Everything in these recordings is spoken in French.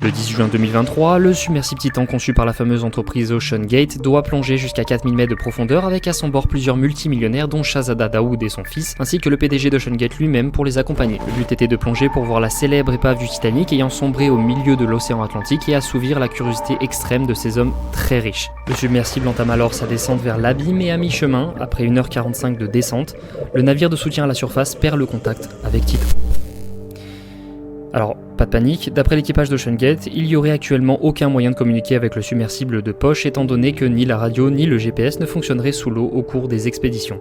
Le 10 juin 2023, le submersible Titan conçu par la fameuse entreprise OceanGate doit plonger jusqu'à 4000 mètres de profondeur avec à son bord plusieurs multimillionnaires dont Shahzada Daoud et son fils, ainsi que le PDG d'OceanGate lui-même pour les accompagner. Le but était de plonger pour voir la célèbre épave du Titanic ayant sombré au milieu de l'océan Atlantique et assouvir la curiosité extrême de ces hommes très riches. Le submersible entame alors sa descente vers l'abîme et à mi-chemin, après 1h45 de descente, le navire de soutien à la surface perd le contact avec Titan. Alors, pas de panique, d'après l'équipage d'OceanGate, il y aurait actuellement aucun moyen de communiquer avec le submersible de poche étant donné que ni la radio ni le GPS ne fonctionneraient sous l'eau au cours des expéditions.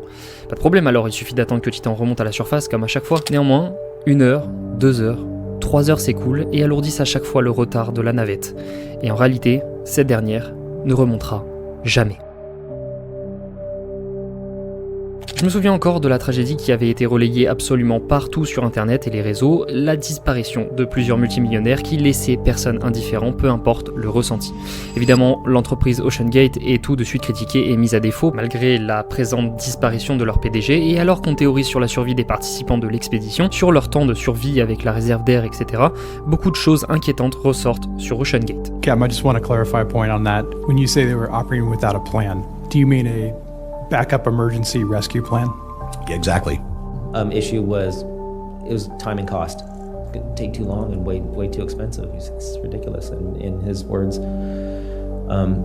Pas de problème alors, il suffit d'attendre que Titan remonte à la surface comme à chaque fois. Néanmoins, 1 heure, 2 heures, 3 heures s'écoulent et alourdissent à chaque fois le retard de la navette. Et en réalité, cette dernière ne remontera jamais. Je me souviens encore de la tragédie qui avait été relayée absolument partout sur internet et les réseaux, la disparition de plusieurs multimillionnaires qui laissaient personne indifférent, peu importe le ressenti. Évidemment, l'entreprise OceanGate est tout de suite critiquée et mise à défaut, malgré la présente disparition de leur PDG, et alors qu'on théorise sur la survie des participants de l'expédition, sur leur temps de survie avec la réserve d'air, etc., beaucoup de choses inquiétantes ressortent sur OceanGate. Cam, I just want to clarify a point on that. When you say they were operating without a plan, do you mean a backup emergency rescue plan? Yeah, exactly. Issue was, it was time and cost. It would take too long and way too expensive. It's ridiculous. And in his words,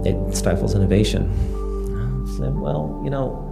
it stifles innovation. I said, well, you know,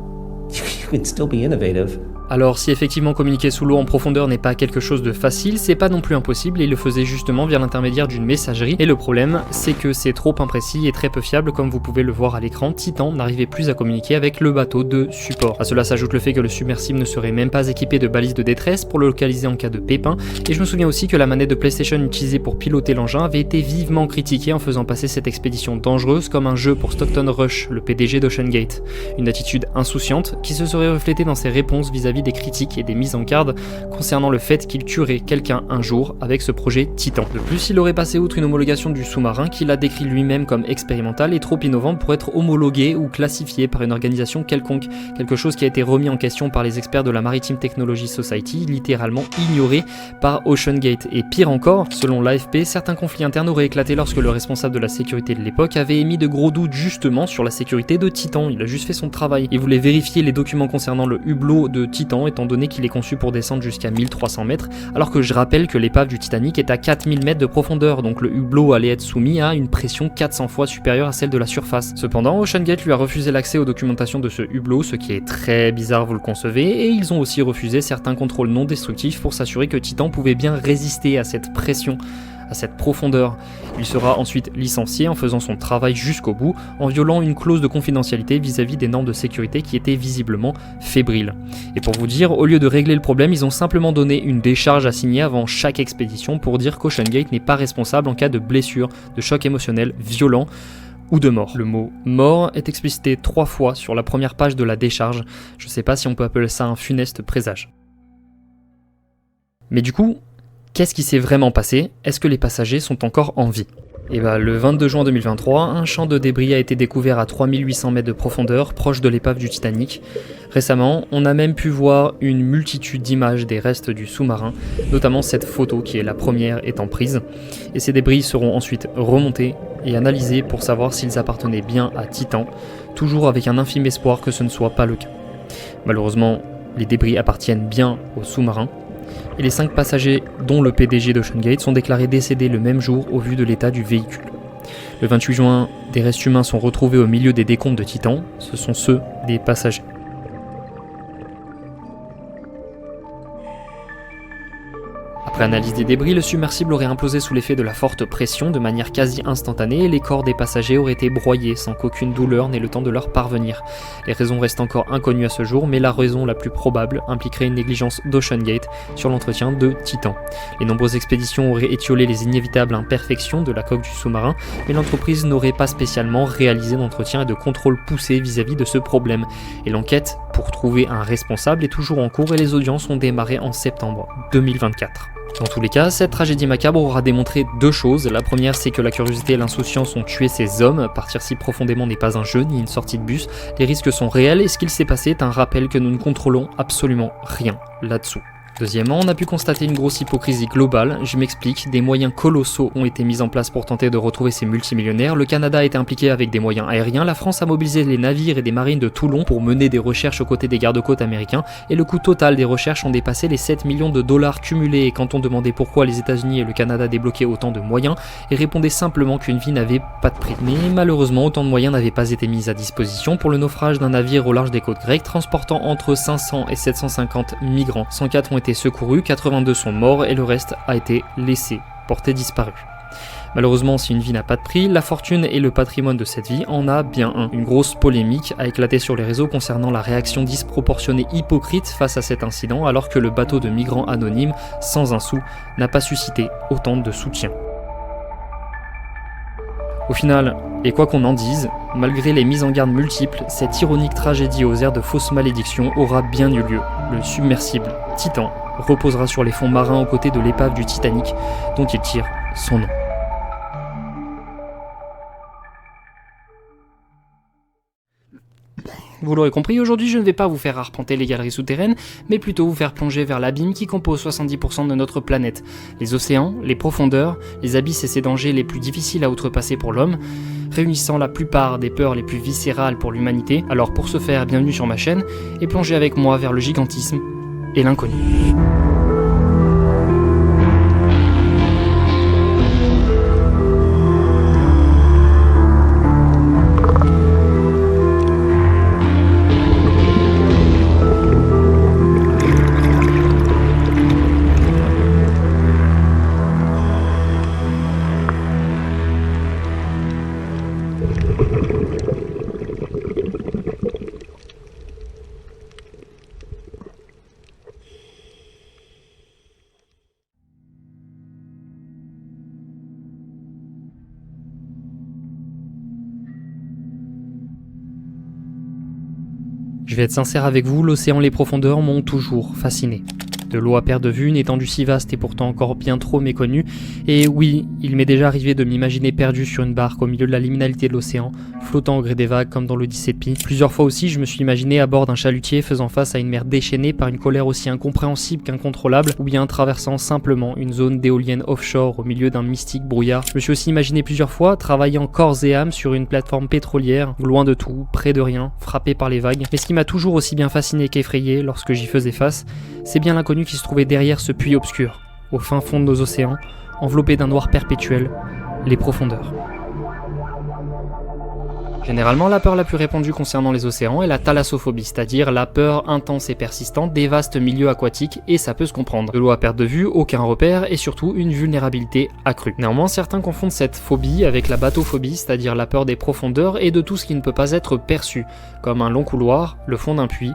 you could still be innovative. Alors si effectivement communiquer sous l'eau en profondeur n'est pas quelque chose de facile, c'est pas non plus impossible et il le faisait justement via l'intermédiaire d'une messagerie. Et le problème, c'est que c'est trop imprécis et très peu fiable comme vous pouvez le voir à l'écran. Titan n'arrivait plus à communiquer avec le bateau de support. À cela s'ajoute le fait que le submersible ne serait même pas équipé de balises de détresse pour le localiser en cas de pépin. Et je me souviens aussi que la manette de PlayStation utilisée pour piloter l'engin avait été vivement critiquée en faisant passer cette expédition dangereuse comme un jeu pour Stockton Rush, le PDG d'OceanGate. Une attitude insouciante qui se serait reflétée dans ses réponses vis-à-vis des critiques et des mises en garde concernant le fait qu'il tuerait quelqu'un un jour avec ce projet Titan. De plus, il aurait passé outre une homologation du sous-marin qu'il a décrit lui-même comme expérimental et trop innovant pour être homologué ou classifié par une organisation quelconque, quelque chose qui a été remis en question par les experts de la Maritime Technology Society, littéralement ignoré par OceanGate. Et pire encore, selon l'AFP, certains conflits internes auraient éclaté lorsque le responsable de la sécurité de l'époque avait émis de gros doutes justement sur la sécurité de Titan. Il a juste fait son travail. Il voulait vérifier les documents concernant le hublot de Titan étant donné qu'il est conçu pour descendre jusqu'à 1300 mètres, alors que je rappelle que l'épave du Titanic est à 4000 mètres de profondeur, donc le hublot allait être soumis à une pression 400 fois supérieure à celle de la surface. Cependant, OceanGate lui a refusé l'accès aux documentations de ce hublot, ce qui est très bizarre, vous le concevez, et ils ont aussi refusé certains contrôles non destructifs pour s'assurer que Titan pouvait bien résister à cette pression, à cette profondeur. Il sera ensuite licencié en faisant son travail jusqu'au bout, en violant une clause de confidentialité vis-à-vis des normes de sécurité qui étaient visiblement fébriles. Et pour vous dire, au lieu de régler le problème, ils ont simplement donné une décharge à signer avant chaque expédition pour dire qu'OceanGate n'est pas responsable en cas de blessure, de choc émotionnel violent ou de mort. Le mot mort est explicité 3 fois sur la première page de la décharge. Je sais pas si on peut appeler ça un funeste présage. Mais du coup, qu'est-ce qui s'est vraiment passé? Est-ce que les passagers sont encore en vie? Et le 22 juin 2023, un champ de débris a été découvert à 3800 mètres de profondeur, proche de l'épave du Titanic. Récemment, on a même pu voir une multitude d'images des restes du sous-marin, notamment cette photo qui est la première étant prise. Et ces débris seront ensuite remontés et analysés pour savoir s'ils appartenaient bien à Titan, toujours avec un infime espoir que ce ne soit pas le cas. Malheureusement, les débris appartiennent bien au sous-marin. Et les 5 passagers, dont le PDG d'OceanGate, sont déclarés décédés le même jour au vu de l'état du véhicule. Le 28 juin, des restes humains sont retrouvés au milieu des décombres de Titan, ce sont ceux des passagers. Après analyse des débris, le submersible aurait implosé sous l'effet de la forte pression de manière quasi instantanée et les corps des passagers auraient été broyés sans qu'aucune douleur n'ait le temps de leur parvenir. Les raisons restent encore inconnues à ce jour, mais la raison la plus probable impliquerait une négligence d'OceanGate sur l'entretien de Titan. Les nombreuses expéditions auraient étiolé les inévitables imperfections de la coque du sous-marin, mais l'entreprise n'aurait pas spécialement réalisé d'entretien et de contrôle poussé vis-à-vis de ce problème. Et l'enquête pour trouver un responsable est toujours en cours et les audiences ont démarré en septembre 2024. Dans tous les cas, cette tragédie macabre aura démontré 2 choses. La première, c'est que la curiosité et l'insouciance ont tué ces hommes. Partir si profondément n'est pas un jeu ni une sortie de bus. Les risques sont réels et ce qu'il s'est passé est un rappel que nous ne contrôlons absolument rien là-dessous. Deuxièmement, on a pu constater une grosse hypocrisie globale, je m'explique, des moyens colossaux ont été mis en place pour tenter de retrouver ces multimillionnaires, le Canada a été impliqué avec des moyens aériens, la France a mobilisé les navires et des marines de Toulon pour mener des recherches aux côtés des gardes-côtes américains, et le coût total des recherches ont dépassé les 7 millions de dollars cumulés, et quand on demandait pourquoi les États-Unis et le Canada débloquaient autant de moyens, ils répondaient simplement qu'une vie n'avait pas de prix. Mais malheureusement, autant de moyens n'avaient pas été mis à disposition pour le naufrage d'un navire au large des côtes grecques, transportant entre 500 et 750 migrants. 104 ont été secourus, 82 sont morts et le reste a été laissé, porté disparu. Malheureusement, si une vie n'a pas de prix, la fortune et le patrimoine de cette vie en a bien un. Une grosse polémique a éclaté sur les réseaux concernant la réaction disproportionnée hypocrite face à cet incident, alors que le bateau de migrants anonymes, sans un sou, n'a pas suscité autant de soutien. Au final, et quoi qu'on en dise, malgré les mises en garde multiples, cette ironique tragédie aux airs de fausses malédictions aura bien eu lieu. Le submersible Titan reposera sur les fonds marins aux côtés de l'épave du Titanic, dont il tire son nom. Vous l'aurez compris, aujourd'hui je ne vais pas vous faire arpenter les galeries souterraines, mais plutôt vous faire plonger vers l'abîme qui compose 70% de notre planète. Les océans, les profondeurs, les abysses et ces dangers les plus difficiles à outrepasser pour l'homme, réunissant la plupart des peurs les plus viscérales pour l'humanité. Alors pour ce faire, bienvenue sur ma chaîne, et plongez avec moi vers le gigantisme et l'inconnu. Je vais être sincère avec vous, l'océan et les profondeurs m'ont toujours fasciné. De l'eau à perte de vue, une étendue si vaste et pourtant encore bien trop méconnue, et oui, il m'est déjà arrivé de m'imaginer perdu sur une barque au milieu de la liminalité de l'océan, flottant au gré des vagues comme dans l'Odyssée de Pi. Plusieurs fois aussi, je me suis imaginé à bord d'un chalutier faisant face à une mer déchaînée par une colère aussi incompréhensible qu'incontrôlable, ou bien traversant simplement une zone d'éolienne offshore au milieu d'un mystique brouillard. Je me suis aussi imaginé plusieurs fois travaillant corps et âme sur une plateforme pétrolière, loin de tout, près de rien, frappé par les vagues. Mais ce qui m'a toujours aussi bien fasciné qu'effrayé lorsque j'y faisais face, c'est bien l'inconnu qui se trouvait derrière ce puits obscur, au fin fond de nos océans, enveloppé d'un noir perpétuel, les profondeurs. Généralement, la peur la plus répandue concernant les océans est la thalassophobie, c'est-à-dire la peur intense et persistante des vastes milieux aquatiques, et ça peut se comprendre. De l'eau à perte de vue, aucun repère, et surtout une vulnérabilité accrue. Néanmoins, certains confondent cette phobie avec la bathophobie, c'est-à-dire la peur des profondeurs et de tout ce qui ne peut pas être perçu, comme un long couloir, le fond d'un puits,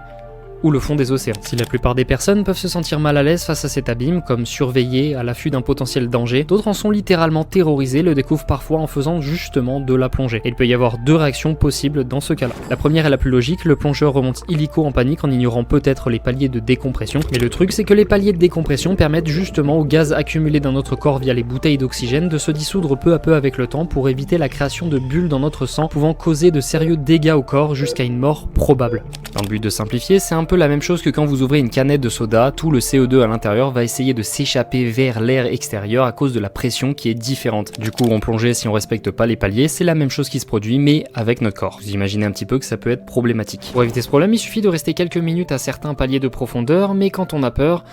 ou le fond des océans. Si la plupart des personnes peuvent se sentir mal à l'aise face à cet abîme, comme surveillées à l'affût d'un potentiel danger, d'autres en sont littéralement terrorisées, le découvrent parfois en faisant justement de la plongée. Et il peut y avoir deux réactions possibles dans ce cas-là. La première est la plus logique, le plongeur remonte illico en panique en ignorant peut-être les paliers de décompression. Mais le truc c'est que les paliers de décompression permettent justement au gaz accumulé dans notre corps via les bouteilles d'oxygène de se dissoudre peu à peu avec le temps pour éviter la création de bulles dans notre sang pouvant causer de sérieux dégâts au corps jusqu'à une mort probable. Dans le but de simplifier, c'est un peu la même chose que quand vous ouvrez une canette de soda, tout le CO2 à l'intérieur va essayer de s'échapper vers l'air extérieur à cause de la pression qui est différente. Du coup, en plongée, si on respecte pas les paliers, c'est la même chose qui se produit, mais avec notre corps. Vous imaginez un petit peu que ça peut être problématique. Pour éviter ce problème, il suffit de rester quelques minutes à certains paliers de profondeur, mais quand on a peur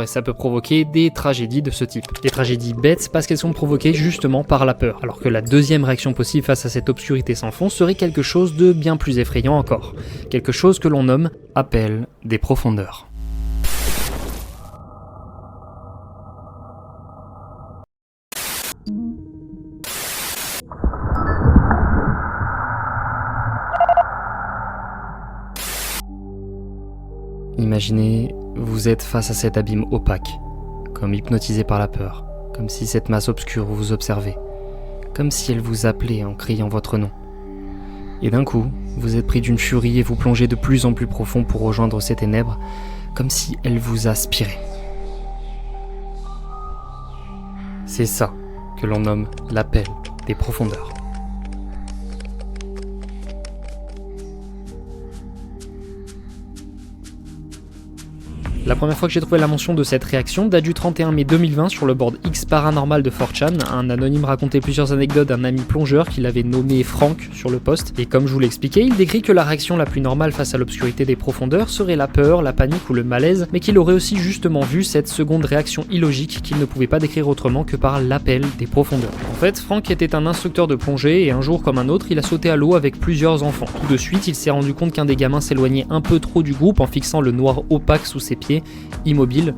et ça peut provoquer des tragédies de ce type. Des tragédies bêtes parce qu'elles sont provoquées justement par la peur, alors que la deuxième réaction possible face à cette obscurité sans fond serait quelque chose de bien plus effrayant encore. Quelque chose que l'on nomme appel des profondeurs. Imaginez, vous êtes face à cet abîme opaque, comme hypnotisé par la peur, comme si cette masse obscure vous observait, comme si elle vous appelait en criant votre nom. Et d'un coup, vous êtes pris d'une furie et vous plongez de plus en plus profond pour rejoindre ces ténèbres, comme si elle vous aspirait. C'est ça que l'on nomme l'appel des profondeurs. La première fois que j'ai trouvé la mention de cette réaction date du 31 mai 2020 sur le board X Paranormal de 4chan. Un anonyme racontait plusieurs anecdotes d'un ami plongeur qu'il avait nommé Frank sur le post, et comme je vous l'expliquais, il décrit que la réaction la plus normale face à l'obscurité des profondeurs serait la peur, la panique ou le malaise, mais qu'il aurait aussi justement vu cette seconde réaction illogique qu'il ne pouvait pas décrire autrement que par l'appel des profondeurs. En fait, Frank était un instructeur de plongée et un jour comme un autre, il a sauté à l'eau avec plusieurs enfants. Tout de suite, il s'est rendu compte qu'un des gamins s'éloignait un peu trop du groupe en fixant le noir opaque sous ses pieds, immobile,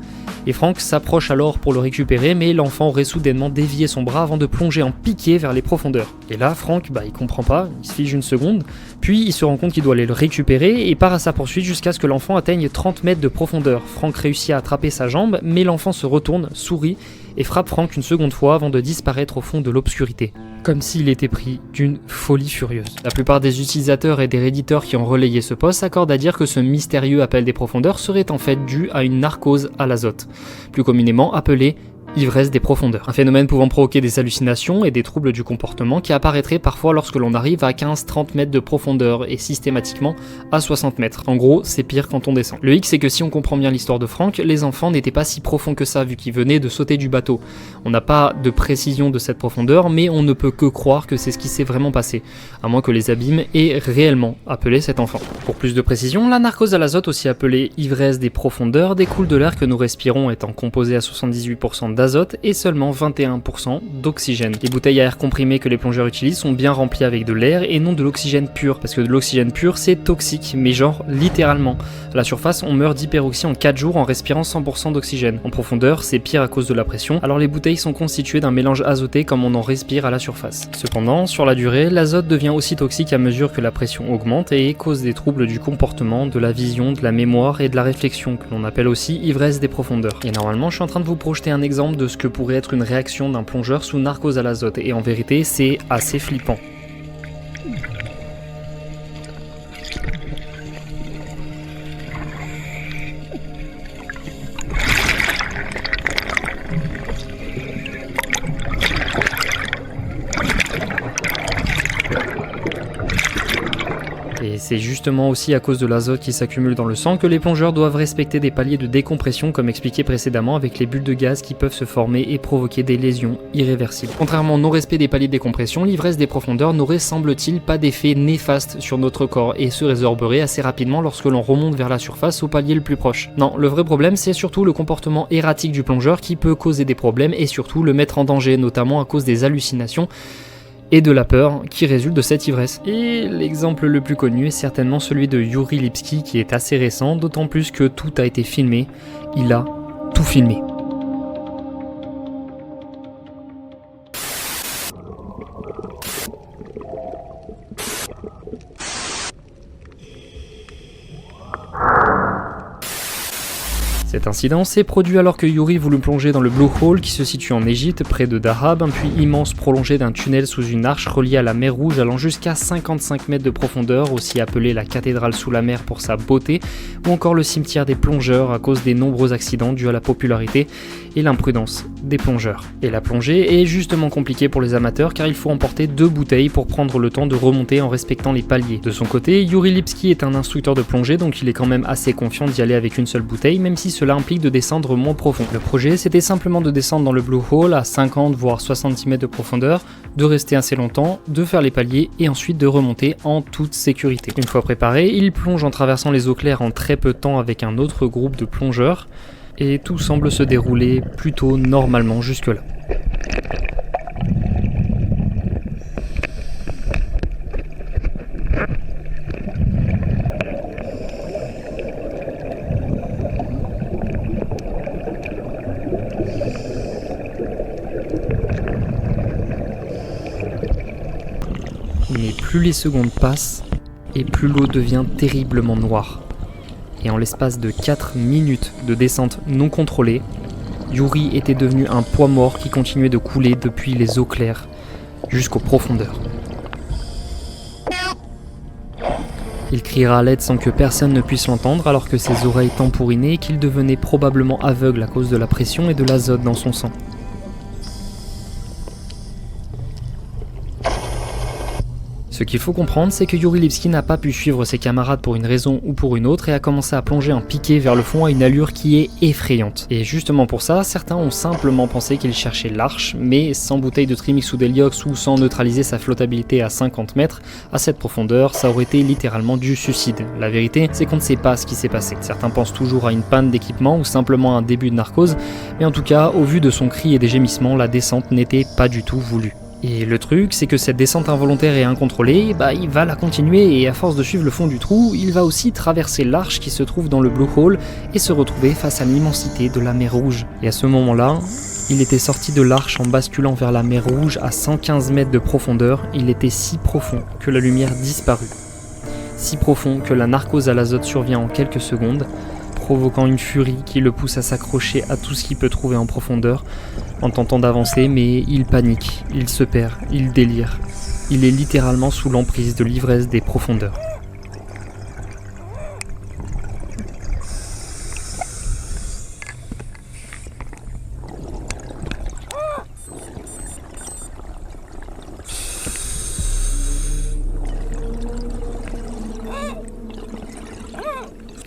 et Frank s'approche alors pour le récupérer, mais l'enfant aurait soudainement dévié son bras avant de plonger en piqué vers les profondeurs. Et là, Frank, il comprend pas, il se fige une seconde, puis il se rend compte qu'il doit aller le récupérer et part à sa poursuite jusqu'à ce que l'enfant atteigne 30 mètres de profondeur. Frank réussit à attraper sa jambe, mais l'enfant se retourne, sourit et frappe Frank une seconde fois avant de disparaître au fond de l'obscurité, comme s'il était pris d'une folie furieuse. La plupart des utilisateurs et des réditeurs qui ont relayé ce post s'accordent à dire que ce mystérieux appel des profondeurs serait en fait dû à une narcose à l'azote, plus communément appelée ivresse des profondeurs. Un phénomène pouvant provoquer des hallucinations et des troubles du comportement qui apparaîtraient parfois lorsque l'on arrive à 15-30 mètres de profondeur et systématiquement à 60 mètres. En gros, c'est pire quand on descend. Le hic, c'est que si on comprend bien l'histoire de Frank, les enfants n'étaient pas si profonds que ça vu qu'ils venaient de sauter du bateau. On n'a pas de précision de cette profondeur, mais on ne peut que croire que c'est ce qui s'est vraiment passé, à moins que les abîmes aient réellement appelé cet enfant. Pour plus de précision, la narcose à l'azote, aussi appelée ivresse des profondeurs, découle de l'air que nous respirons étant composé à 78% d'azote et seulement 21% d'oxygène. Les bouteilles à air comprimé que les plongeurs utilisent sont bien remplies avec de l'air et non de l'oxygène pur, parce que de l'oxygène pur c'est toxique, mais genre littéralement. À la surface, on meurt d'hyperoxie en 4 jours en respirant 100% d'oxygène. En profondeur, c'est pire à cause de la pression, alors les bouteilles sont constituées d'un mélange azoté comme on en respire à la surface. Cependant, sur la durée, l'azote devient aussi toxique à mesure que la pression augmente et cause des troubles du comportement, de la vision, de la mémoire et de la réflexion, que l'on appelle aussi ivresse des profondeurs. Et normalement, je suis en train de vous projeter un exemple de ce que pourrait être une réaction d'un plongeur sous narcose à l'azote, et en vérité, c'est assez flippant. Et c'est justement aussi à cause de l'azote qui s'accumule dans le sang que les plongeurs doivent respecter des paliers de décompression comme expliqué précédemment avec les bulles de gaz qui peuvent se former et provoquer des lésions irréversibles. Contrairement au non-respect des paliers de décompression, l'ivresse des profondeurs n'aurait semble-t-il pas d'effet néfaste sur notre corps et se résorberait assez rapidement lorsque l'on remonte vers la surface au palier le plus proche. Non, le vrai problème c'est surtout le comportement erratique du plongeur qui peut causer des problèmes et surtout le mettre en danger, notamment à cause des hallucinations et de la peur qui résulte de cette ivresse. Et l'exemple le plus connu est certainement celui de Yuri Lipski qui est assez récent, d'autant plus que tout a été filmé, il a tout filmé. Cet incident s'est produit alors que Yuri voulut plonger dans le Blue Hole qui se situe en Égypte, près de Dahab, un puits immense prolongé d'un tunnel sous une arche reliée à la mer Rouge allant jusqu'à 55 mètres de profondeur, aussi appelé la cathédrale sous la mer pour sa beauté, ou encore le cimetière des plongeurs à cause des nombreux accidents dus à la popularité et l'imprudence des plongeurs. Et la plongée est justement compliquée pour les amateurs car il faut emporter 2 bouteilles pour prendre le temps de remonter en respectant les paliers. De son côté, Yuri Lipski est un instructeur de plongée donc il est quand même assez confiant d'y aller avec une seule bouteille, même si cela implique de descendre moins profond. Le projet c'était simplement de descendre dans le Blue Hole à 50 voire 70 mètres de profondeur, de rester assez longtemps, de faire les paliers et ensuite de remonter en toute sécurité. Une fois préparé, il plonge en traversant les eaux claires en très peu de temps avec un autre groupe de plongeurs et tout semble se dérouler plutôt normalement jusque-là. Mais plus les secondes passent, et plus l'eau devient terriblement noire. Et en l'espace de 4 minutes de descente non contrôlée, Yuri était devenu un poids mort qui continuait de couler depuis les eaux claires jusqu'aux profondeurs. Il criera à l'aide sans que personne ne puisse l'entendre alors que ses oreilles tampourinaient et qu'il devenait probablement aveugle à cause de la pression et de l'azote dans son sang. Ce qu'il faut comprendre, c'est que Yuri Lipski n'a pas pu suivre ses camarades pour une raison ou pour une autre et a commencé à plonger en piqué vers le fond à une allure qui est effrayante. Et justement pour ça, certains ont simplement pensé qu'il cherchait l'arche, mais sans bouteille de Trimix ou d'Heliox ou sans neutraliser sa flottabilité à 50 mètres, à cette profondeur, ça aurait été littéralement du suicide. La vérité, c'est qu'on ne sait pas ce qui s'est passé. Certains pensent toujours à une panne d'équipement ou simplement à un début de narcose, mais en tout cas, au vu de son cri et des gémissements, la descente n'était pas du tout voulue. Et le truc, c'est que cette descente involontaire et incontrôlée, il va la continuer et à force de suivre le fond du trou, il va aussi traverser l'arche qui se trouve dans le Blue Hole et se retrouver face à l'immensité de la mer Rouge. Et à ce moment-là, il était sorti de l'arche en basculant vers la mer Rouge à 115 mètres de profondeur. Il était si profond que la lumière disparut. Si profond que la narcose à l'azote survient en quelques secondes, provoquant une furie qui le pousse à s'accrocher à tout ce qu'il peut trouver en profondeur, en tentant d'avancer, mais il panique, il se perd, il délire. Il est littéralement sous l'emprise de l'ivresse des profondeurs.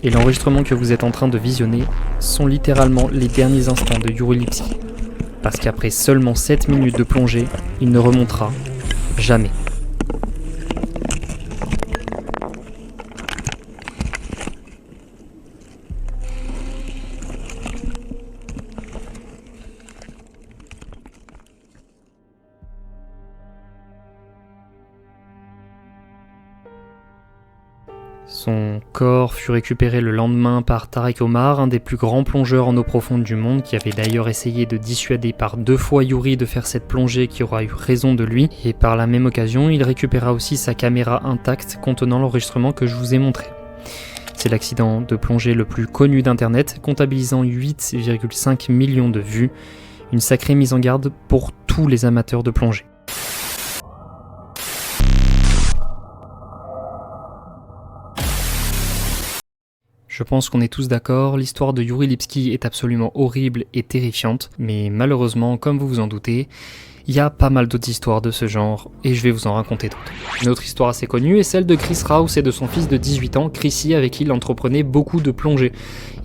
Et l'enregistrement que vous êtes en train de visionner sont littéralement les derniers instants de Yuri Lipski. Parce qu'après seulement 7 minutes de plongée, il ne remontera jamais. Son corps fut récupéré le lendemain par Tarek Omar, un des plus grands plongeurs en eau profonde du monde, qui avait d'ailleurs essayé de dissuader par 2 fois Yuri de faire cette plongée qui aura eu raison de lui, et par la même occasion, il récupéra aussi sa caméra intacte contenant l'enregistrement que je vous ai montré. C'est l'accident de plongée le plus connu d'internet, comptabilisant 8,5 millions de vues, une sacrée mise en garde pour tous les amateurs de plongée. Je pense qu'on est tous d'accord, l'histoire de Yuri Lipski est absolument horrible et terrifiante, mais malheureusement, comme vous vous en doutez, il y a pas mal d'autres histoires de ce genre, et je vais vous en raconter d'autres. Une autre histoire assez connue est celle de Chris Rouse et de son fils de 18 ans, Chrissy, avec qui il entreprenait beaucoup de plongées.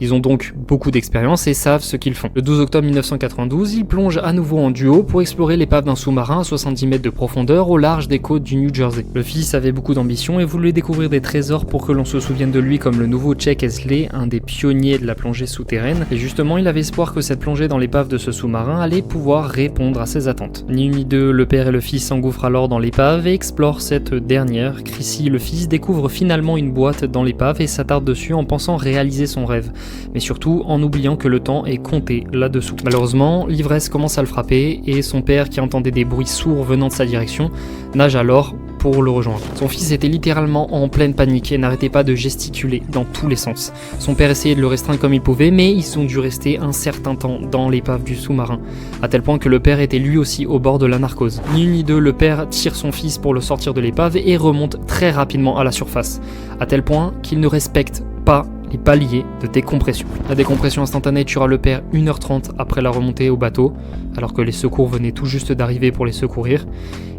Ils ont donc beaucoup d'expérience et savent ce qu'ils font. Le 12 octobre 1992, ils plongent à nouveau en duo pour explorer l'épave d'un sous-marin à 70 mètres de profondeur au large des côtes du New Jersey. Le fils avait beaucoup d'ambition et voulait découvrir des trésors pour que l'on se souvienne de lui comme le nouveau Chuck Hesley, un des pionniers de la plongée souterraine, et justement il avait espoir que cette plongée dans l'épave de ce sous-marin allait pouvoir répondre à ses attentes. Ni une ni deux, le père et le fils s'engouffrent alors dans l'épave et explorent cette dernière. Chrissy, le fils, découvre finalement une boîte dans l'épave et s'attarde dessus en pensant réaliser son rêve, mais surtout en oubliant que le temps est compté là-dessous. Malheureusement, l'ivresse commence à le frapper et son père, qui entendait des bruits sourds venant de sa direction, nage alors pour le rejoindre. Son fils était littéralement en pleine panique et n'arrêtait pas de gesticuler dans tous les sens. Son père essayait de le restreindre comme il pouvait, mais ils ont dû rester un certain temps dans l'épave du sous-marin, à tel point que le père était lui aussi au bord de la narcose. Ni une ni deux, le père tire son fils pour le sortir de l'épave et remonte très rapidement à la surface, à tel point qu'il ne respecte pas les paliers de décompression. La décompression instantanée tuera le père 1h30 après la remontée au bateau, alors que les secours venaient tout juste d'arriver pour les secourir,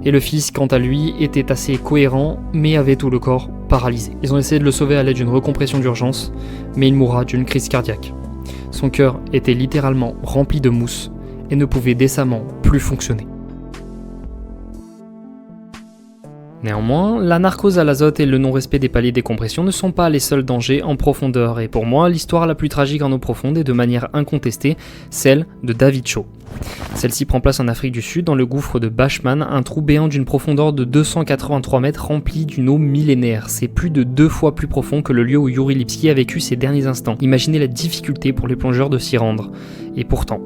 et le fils, quant à lui, était assez cohérent, mais avait tout le corps paralysé. Ils ont essayé de le sauver à l'aide d'une recompression d'urgence, mais il mourra d'une crise cardiaque. Son cœur était littéralement rempli de mousse et ne pouvait décemment plus fonctionner. Néanmoins, la narcose à l'azote et le non-respect des paliers de décompression ne sont pas les seuls dangers en profondeur, et pour moi, l'histoire la plus tragique en eau profonde est de manière incontestée celle de David Shaw. Celle-ci prend place en Afrique du Sud, dans le gouffre de Bachman, un trou béant d'une profondeur de 283 mètres rempli d'une eau millénaire. C'est plus de 2 fois plus profond que le lieu où Yuri Lipski a vécu ses derniers instants. Imaginez la difficulté pour les plongeurs de s'y rendre. Et pourtant,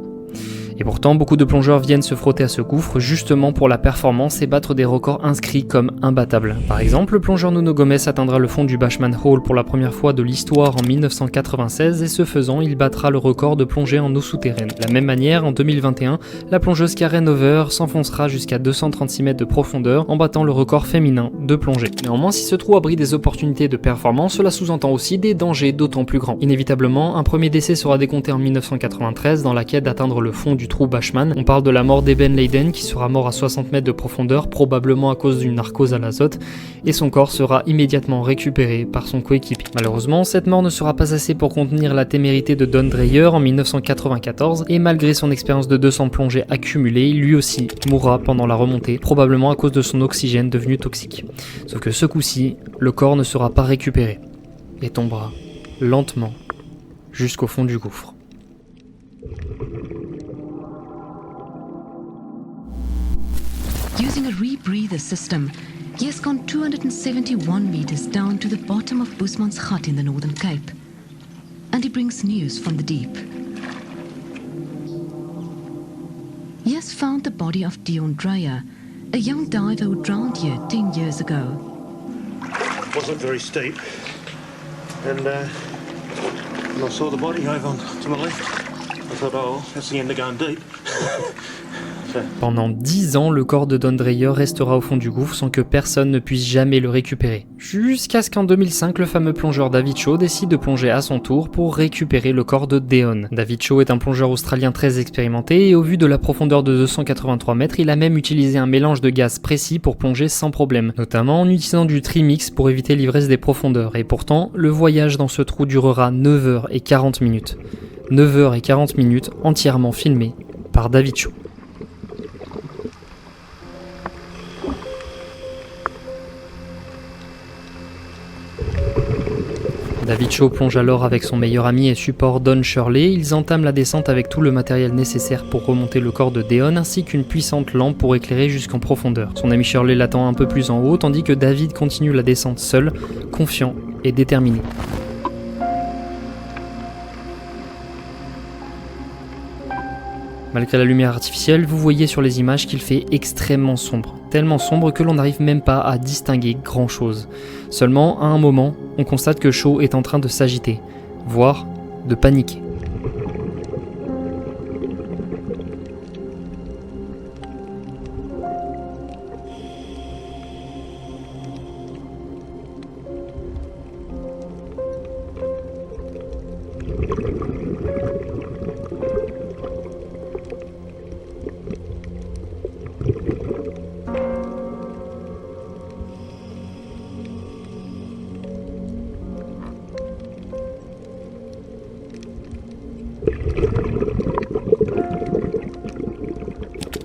beaucoup de plongeurs viennent se frotter à ce gouffre justement pour la performance et battre des records inscrits comme imbattables. Par exemple, le plongeur Nuno Gomes atteindra le fond du Bachman Hole pour la première fois de l'histoire en 1996 et ce faisant, il battra le record de plongée en eau souterraine. De la même manière, en 2021, la plongeuse Karen Over s'enfoncera jusqu'à 236 mètres de profondeur en battant le record féminin de plongée. Néanmoins, si ce trou abrite des opportunités de performance, cela sous-entend aussi des dangers d'autant plus grands. Inévitablement, un premier décès sera décompté en 1993 dans la quête d'atteindre le fond du trou Bachmann. On parle de la mort d'Eben Leyden qui sera mort à 60 mètres de profondeur, probablement à cause d'une narcose à l'azote, et son corps sera immédiatement récupéré par son coéquipier. Malheureusement, cette mort ne sera pas assez pour contenir la témérité de Don Dreyer en 1994, et malgré son expérience de 200 plongées accumulées, lui aussi mourra pendant la remontée, probablement à cause de son oxygène devenu toxique. Sauf que ce coup-ci, le corps ne sera pas récupéré, et tombera lentement jusqu'au fond du gouffre. Using a rebreather system, he has gone 271 meters down to the bottom of Boesman's hut in the Northern Cape. And he brings news from the deep. He has found the body of Dion Dreyer, a young diver who drowned here 10 years ago. It wasn't very steep. And when I saw the body over to my left, I thought, oh, that's the end of going deep. Pendant 10 ans, le corps de Don Dreyer restera au fond du gouffre sans que personne ne puisse jamais le récupérer. Jusqu'à ce qu'en 2005, le fameux plongeur David Shaw décide de plonger à son tour pour récupérer le corps de Deon. David Shaw est un plongeur australien très expérimenté et au vu de la profondeur de 283 mètres, il a même utilisé un mélange de gaz précis pour plonger sans problème, notamment en utilisant du trimix pour éviter l'ivresse des profondeurs. Et pourtant, le voyage dans ce trou durera 9h40 minutes. 9h40 minutes entièrement filmées par David Shaw. David Shaw plonge alors avec son meilleur ami et support Don Shirley. Ils entament la descente avec tout le matériel nécessaire pour remonter le corps de Deon ainsi qu'une puissante lampe pour éclairer jusqu'en profondeur. Son ami Shirley l'attend un peu plus en haut tandis que David continue la descente seul, confiant et déterminé. Malgré la lumière artificielle, vous voyez sur les images qu'il fait extrêmement sombre. Tellement sombre que l'on n'arrive même pas à distinguer grand chose. Seulement, à un moment, on constate que Shaw est en train de s'agiter, voire de paniquer.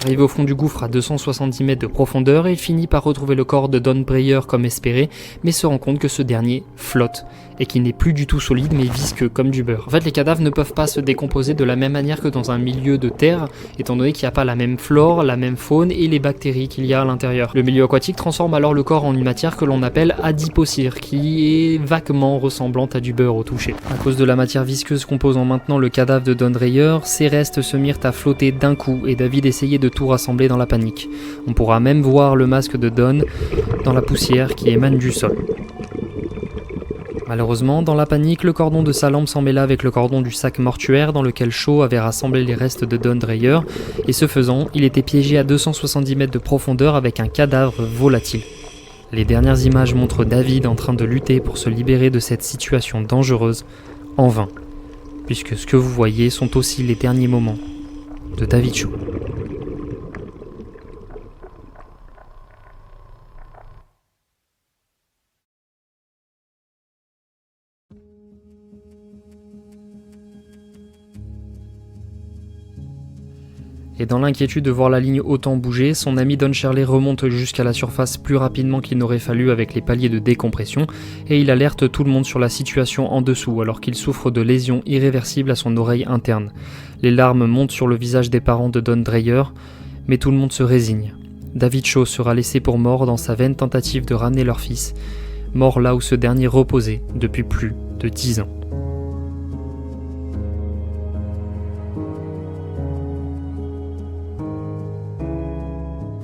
Arrivé au fond du gouffre à 270 mètres de profondeur, il finit par retrouver le corps de Don Dreyer comme espéré, mais se rend compte que ce dernier flotte et qu'il n'est plus du tout solide mais visqueux comme du beurre. En fait, les cadavres ne peuvent pas se décomposer de la même manière que dans un milieu de terre, étant donné qu'il n'y a pas la même flore, la même faune et les bactéries qu'il y a à l'intérieur. Le milieu aquatique transforme alors le corps en une matière que l'on appelle adipocire, qui est vaguement ressemblante à du beurre au toucher. À cause de la matière visqueuse composant maintenant le cadavre de Don Dreyer, ces restes se mirent à flotter d'un coup et David essayait de tout rassembler dans la panique. On pourra même voir le masque de Don dans la poussière qui émane du sol. Malheureusement, dans la panique, le cordon de sa lampe s'emmêla avec le cordon du sac mortuaire dans lequel Shaw avait rassemblé les restes de Don Dreyer, et ce faisant, il était piégé à 270 mètres de profondeur avec un cadavre volatile. Les dernières images montrent David en train de lutter pour se libérer de cette situation dangereuse, en vain, puisque ce que vous voyez sont aussi les derniers moments de David Shaw. Et dans l'inquiétude de voir la ligne autant bouger, son ami Don Shirley remonte jusqu'à la surface plus rapidement qu'il n'aurait fallu avec les paliers de décompression, et il alerte tout le monde sur la situation en dessous alors qu'il souffre de lésions irréversibles à son oreille interne. Les larmes montent sur le visage des parents de Don Dreyer, mais tout le monde se résigne. David Shaw sera laissé pour mort dans sa vaine tentative de ramener leur fils, mort là où ce dernier reposait depuis plus de 10 ans.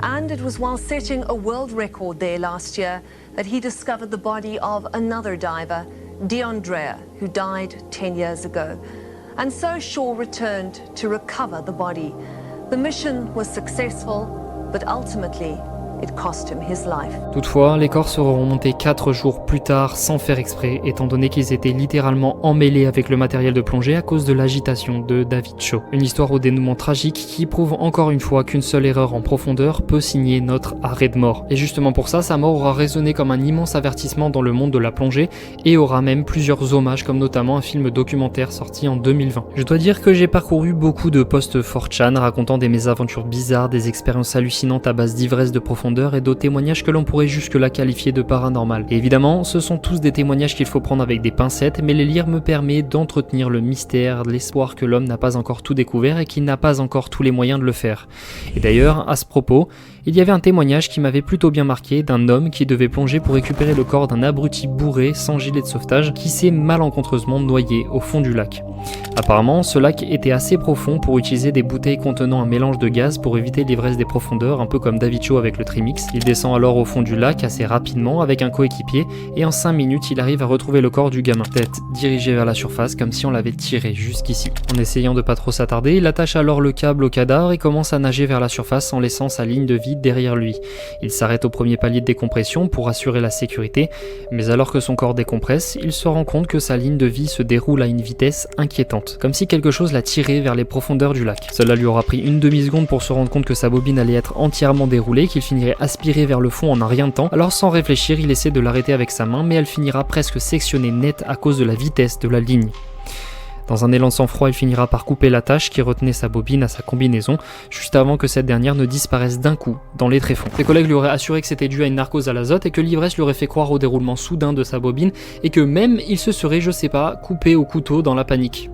And it was while setting a world record there last year that he discovered the body of another diver, Dion Dreyer, who died 10 years ago. And so Shaw returned to recover the body. The mission was successful, but ultimately it cost him his life. Toutefois, les corps seront remontés 4 jours plus tard sans faire exprès, étant donné qu'ils étaient littéralement emmêlés avec le matériel de plongée à cause de l'agitation de David Shaw. Une histoire au dénouement tragique qui prouve encore une fois qu'une seule erreur en profondeur peut signer notre arrêt de mort. Et justement pour ça, sa mort aura résonné comme un immense avertissement dans le monde de la plongée et aura même plusieurs hommages, comme notamment un film documentaire sorti en 2020. Je dois dire que j'ai parcouru beaucoup de posts 4chan racontant des mésaventures bizarres, des expériences hallucinantes à base d'ivresse de profondeur et d'autres témoignages que l'on pourrait jusque-là qualifier de paranormal. Et évidemment, ce sont tous des témoignages qu'il faut prendre avec des pincettes, mais les lire me permet d'entretenir le mystère, l'espoir que l'homme n'a pas encore tout découvert et qu'il n'a pas encore tous les moyens de le faire. Et d'ailleurs, à ce propos, il y avait un témoignage qui m'avait plutôt bien marqué d'un homme qui devait plonger pour récupérer le corps d'un abruti bourré sans gilet de sauvetage qui s'est malencontreusement noyé au fond du lac. Apparemment, ce lac était assez profond pour utiliser des bouteilles contenant un mélange de gaz pour éviter l'ivresse des profondeurs, un peu comme David Shaw avec le Trimix. Il descend alors au fond du lac assez rapidement avec un coéquipier et en 5 minutes, il arrive à retrouver le corps du gamin, tête dirigée vers la surface comme si on l'avait tiré jusqu'ici. En essayant de pas trop s'attarder, il attache alors le câble au cadavre et commence à nager vers la surface en laissant sa ligne de vie derrière lui. Il s'arrête au premier palier de décompression pour assurer la sécurité, mais alors que son corps décompresse, il se rend compte que sa ligne de vie se déroule à une vitesse inquiétante, comme si quelque chose l'a tiré vers les profondeurs du lac. Cela lui aura pris une demi-seconde pour se rendre compte que sa bobine allait être entièrement déroulée, qu'il finirait aspiré vers le fond en un rien de temps. Alors sans réfléchir, il essaie de l'arrêter avec sa main, mais elle finira presque sectionnée net à cause de la vitesse de la ligne. Dans un élan de sang-froid, il finira par couper l'attache qui retenait sa bobine à sa combinaison, juste avant que cette dernière ne disparaisse d'un coup dans les tréfonds. Ses collègues lui auraient assuré que c'était dû à une narcose à l'azote et que l'ivresse lui aurait fait croire au déroulement soudain de sa bobine et que même il se serait, je sais pas, coupé au couteau dans la panique.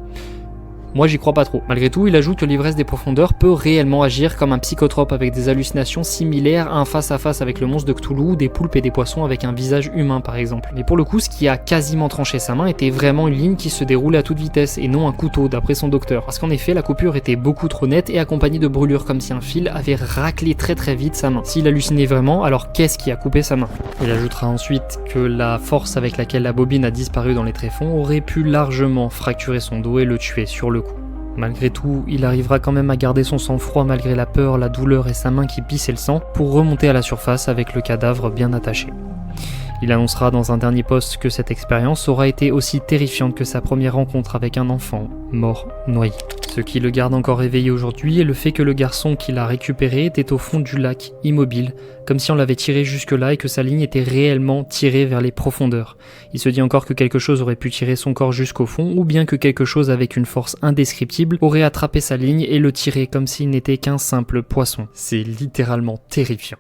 Moi j'y crois pas trop. Malgré tout, il ajoute que l'ivresse des profondeurs peut réellement agir comme un psychotrope avec des hallucinations similaires à un face-à-face avec le monstre de Cthulhu ou des poulpes et des poissons avec un visage humain par exemple. Mais pour le coup, ce qui a quasiment tranché sa main était vraiment une ligne qui se déroulait à toute vitesse et non un couteau d'après son docteur. Parce qu'en effet, la coupure était beaucoup trop nette et accompagnée de brûlures comme si un fil avait raclé très vite sa main. S'il hallucinait vraiment, alors qu'est-ce qui a coupé sa main? Il ajoutera ensuite que la force avec laquelle la bobine a disparu dans les tréfonds aurait pu largement fracturer son dos et le tuer sur le coup. Malgré tout, il arrivera quand même à garder son sang-froid malgré la peur, la douleur et sa main qui pissait le sang pour remonter à la surface avec le cadavre bien attaché. Il annoncera dans un dernier post que cette expérience aura été aussi terrifiante que sa première rencontre avec un enfant mort noyé. Ce qui le garde encore éveillé aujourd'hui est le fait que le garçon qui l'a récupéré était au fond du lac, immobile, comme si on l'avait tiré jusque-là et que sa ligne était réellement tirée vers les profondeurs. Il se dit encore que quelque chose aurait pu tirer son corps jusqu'au fond, ou bien que quelque chose avec une force indescriptible aurait attrapé sa ligne et le tiré comme s'il n'était qu'un simple poisson. C'est littéralement terrifiant.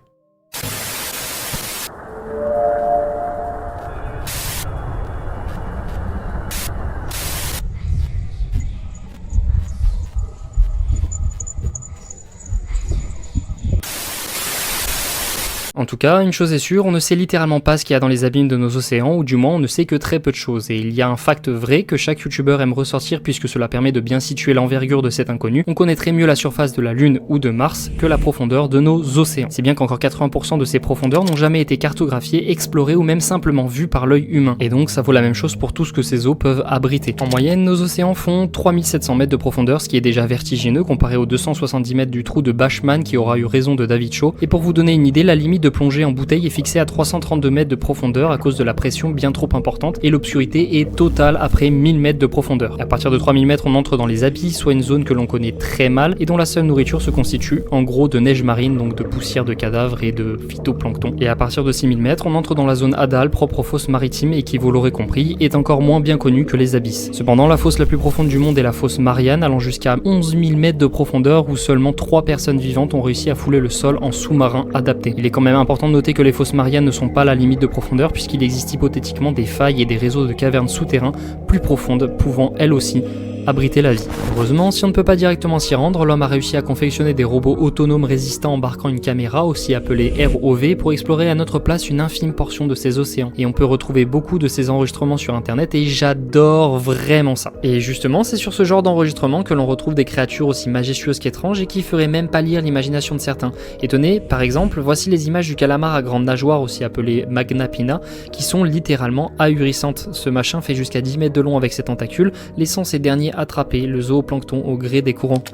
En tout cas, une chose est sûre, on ne sait littéralement pas ce qu'il y a dans les abîmes de nos océans, ou du moins on ne sait que très peu de choses, et il y a un fact vrai que chaque youtubeur aime ressortir puisque cela permet de bien situer l'envergure de cet inconnu. On connaîtrait mieux la surface de la Lune ou de Mars que la profondeur de nos océans. C'est bien qu'encore 80% de ces profondeurs n'ont jamais été cartographiées, explorées ou même simplement vues par l'œil humain, et donc ça vaut la même chose pour tout ce que ces eaux peuvent abriter. En moyenne, nos océans font 3700 mètres de profondeur, ce qui est déjà vertigineux comparé aux 270 mètres du trou de Bachmann qui aura eu raison de David Shaw, et pour vous donner une idée, la limite de plongée en bouteille est fixée à 332 mètres de profondeur à cause de la pression bien trop importante et l'obscurité est totale après 1000 mètres de profondeur. Et à partir de 3000 mètres, on entre dans les abysses, soit une zone que l'on connaît très mal et dont la seule nourriture se constitue en gros de neige marine, donc de poussière de cadavres et de phytoplancton. Et à partir de 6000 mètres, on entre dans la zone hadale propre aux fosses maritimes et qui, vous l'aurez compris, est encore moins bien connue que les abysses. Cependant, la fosse la plus profonde du monde est la fosse Marianne, allant jusqu'à 11 000 mètres de profondeur où seulement 3 personnes vivantes ont réussi à fouler le sol en sous-marin adapté. Il est quand même important de noter que les fosses Marianne ne sont pas la limite de profondeur puisqu'il existe hypothétiquement des failles et des réseaux de cavernes souterrains plus profondes pouvant elles aussi abriter la vie. Heureusement, si on ne peut pas directement s'y rendre, l'homme a réussi à confectionner des robots autonomes résistants embarquant une caméra, aussi appelée ROV, pour explorer à notre place une infime portion de ces océans. Et on peut retrouver beaucoup de ces enregistrements sur internet et j'adore vraiment ça. Et justement, c'est sur ce genre d'enregistrement que l'on retrouve des créatures aussi majestueuses qu'étranges et qui feraient même pâlir l'imagination de certains. Et tenez, par exemple, voici les images du calamar à grande nageoire, aussi appelé Magna Pinna, qui sont littéralement ahurissantes. Ce machin fait jusqu'à 10 mètres de long avec ses tentacules, laissant ces derniers attraper le zooplancton au gré des courants.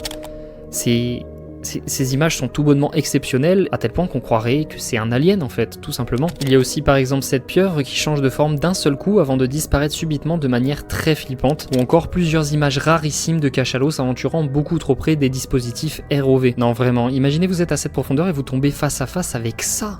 C'est Ces images sont tout bonnement exceptionnelles, à tel point qu'on croirait que c'est un alien en fait, tout simplement. Il y a aussi par exemple cette pieuvre qui change de forme d'un seul coup avant de disparaître subitement de manière très flippante, ou encore plusieurs images rarissimes de cachalots s'aventurant beaucoup trop près des dispositifs ROV. Non vraiment, imaginez vous êtes à cette profondeur et vous tombez face à face avec ça.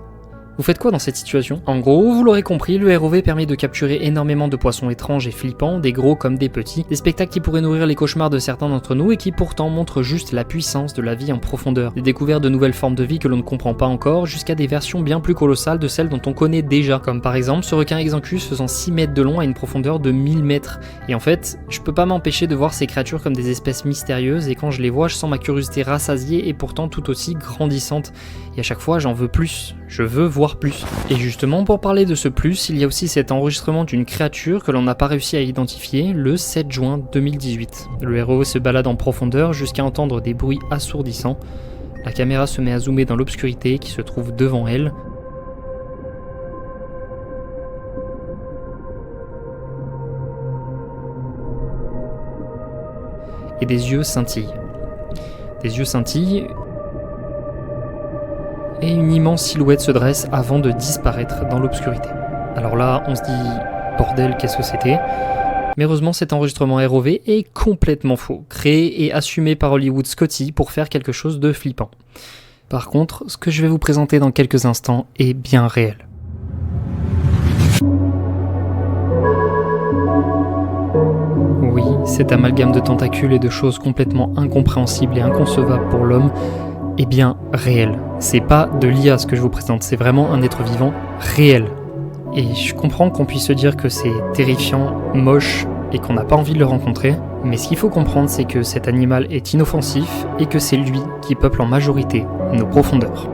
Vous faites quoi dans cette situation? En gros, vous l'aurez compris, le ROV permet de capturer énormément de poissons étranges et flippants, des gros comme des petits, des spectacles qui pourraient nourrir les cauchemars de certains d'entre nous et qui pourtant montrent juste la puissance de la vie en profondeur. Des découvertes de nouvelles formes de vie que l'on ne comprend pas encore, jusqu'à des versions bien plus colossales de celles dont on connaît déjà, comme par exemple ce requin Exanthus faisant 6 mètres de long à une profondeur de 1000 mètres. Et en fait, je peux pas m'empêcher de voir ces créatures comme des espèces mystérieuses et quand je les vois, je sens ma curiosité rassasiée et pourtant tout aussi grandissante. Et à chaque fois, j'en veux plus. Je veux voir plus. Et justement, pour parler de ce plus, il y a aussi cet enregistrement d'une créature que l'on n'a pas réussi à identifier le 7 juin 2018. Le ROV se balade en profondeur jusqu'à entendre des bruits assourdissants. La caméra se met à zoomer dans l'obscurité qui se trouve devant elle. Et des yeux scintillent. Des yeux scintillent. Et une immense silhouette se dresse avant de disparaître dans l'obscurité. Alors là, on se dit, bordel, qu'est-ce que c'était? Mais heureusement, cet enregistrement ROV est complètement faux, créé et assumé par Hollywood Scotty pour faire quelque chose de flippant. Par contre, ce que je vais vous présenter dans quelques instants est bien réel. Oui, cet amalgame de tentacules et de choses complètement incompréhensibles et inconcevables pour l'homme est bien réel. C'est pas de l'IA ce que je vous présente, c'est vraiment un être vivant réel. Et je comprends qu'on puisse se dire que c'est terrifiant, moche et qu'on n'a pas envie de le rencontrer, mais ce qu'il faut comprendre c'est que cet animal est inoffensif et que c'est lui qui peuple en majorité nos profondeurs.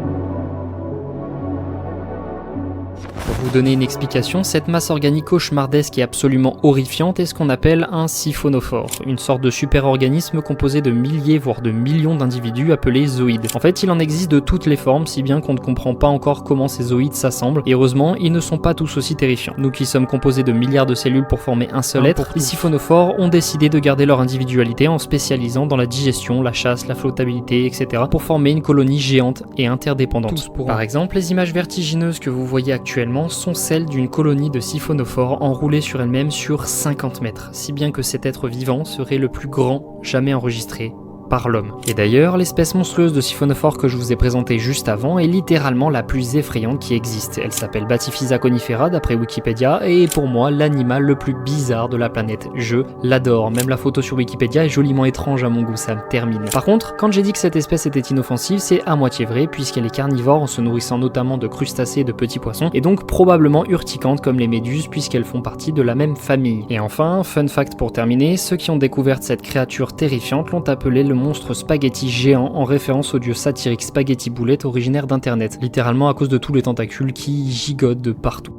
Pour vous donner une explication, cette masse organique cauchemardesque et absolument horrifiante est ce qu'on appelle un siphonophore, une sorte de super-organisme composé de milliers voire de millions d'individus appelés zooïdes. En fait, il en existe de toutes les formes, si bien qu'on ne comprend pas encore comment ces zooïdes s'assemblent, et heureusement, ils ne sont pas tous aussi terrifiants. Nous qui sommes composés de milliards de cellules pour former un seul être, les siphonophores ont décidé de garder leur individualité en spécialisant dans la digestion, la chasse, la flottabilité, etc. pour former une colonie géante et interdépendante. Par exemple, les images vertigineuses que vous voyez actuellement sont celles d'une colonie de siphonophores enroulée sur elle-même sur 50 mètres, si bien que cet être vivant serait le plus grand jamais enregistré par l'homme. Et d'ailleurs, l'espèce monstrueuse de siphonophore que je vous ai présentée juste avant est littéralement la plus effrayante qui existe. Elle s'appelle Batifisa conifera d'après Wikipédia et est pour moi l'animal le plus bizarre de la planète. Je l'adore, même la photo sur Wikipédia est joliment étrange à mon goût, ça me termine. Par contre, quand j'ai dit que cette espèce était inoffensive, c'est à moitié vrai puisqu'elle est carnivore en se nourrissant notamment de crustacés et de petits poissons et donc probablement urticante comme les méduses puisqu'elles font partie de la même famille. Et enfin, fun fact pour terminer, ceux qui ont découvert cette créature terrifiante l'ont appelé le monstre spaghetti géant en référence au dieu satirique Spaghetti Boulette originaire d'internet, littéralement à cause de tous les tentacules qui gigotent de partout.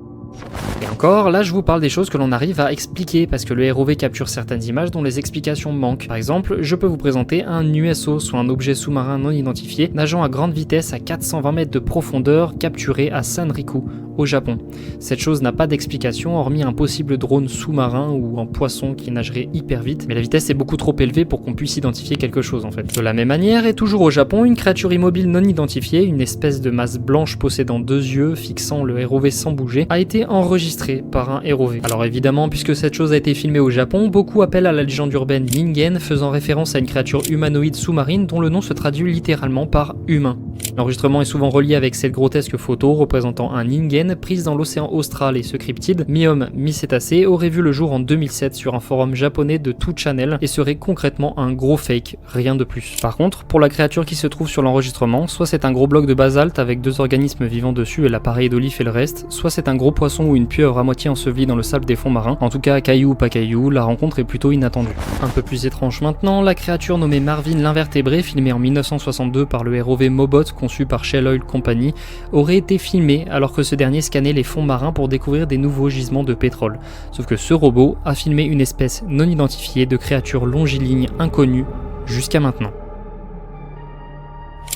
Et encore, là je vous parle des choses que l'on arrive à expliquer parce que le ROV capture certaines images dont les explications manquent. Par exemple, je peux vous présenter un USO, soit un objet sous-marin non identifié, nageant à grande vitesse à 420 mètres de profondeur, capturé à Sanriku, au Japon. Cette chose n'a pas d'explication hormis un possible drone sous-marin ou un poisson qui nagerait hyper vite, mais la vitesse est beaucoup trop élevée pour qu'on puisse identifier quelque chose en fait. De la même manière, et toujours au Japon, une créature immobile non identifiée, une espèce de masse blanche possédant 2 yeux, fixant le ROV sans bouger, a été enregistré par un ROV. Alors évidemment, puisque cette chose a été filmée au Japon, beaucoup appellent à la légende urbaine Ningen, faisant référence à une créature humanoïde sous-marine dont le nom se traduit littéralement par humain. L'enregistrement est souvent relié avec cette grotesque photo représentant un Ningen prise dans l'océan austral et ce cryptide, mi-homme, mi-cétacé, aurait vu le jour en 2007 sur un forum japonais de 2channel et serait concrètement un gros fake, rien de plus. Par contre, pour la créature qui se trouve sur l'enregistrement, soit c'est un gros bloc de basalte avec 2 organismes vivant dessus et l'appareil d'Oli fait le reste, soit c'est un gros poisson ou une pieuvre à moitié ensevelie dans le sable des fonds marins. En tout cas, caillou ou pas caillou, la rencontre est plutôt inattendue. Un peu plus étrange maintenant, la créature nommée Marvin l'invertébré, filmée en 1962 par le ROV Mobot conçu par Shell Oil Company, aurait été filmé alors que ce dernier scannait les fonds marins pour découvrir des nouveaux gisements de pétrole. Sauf que ce robot a filmé une espèce non identifiée de créature longiligne inconnue jusqu'à maintenant.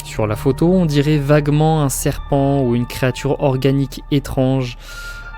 Sur la photo, on dirait vaguement un serpent ou une créature organique étrange.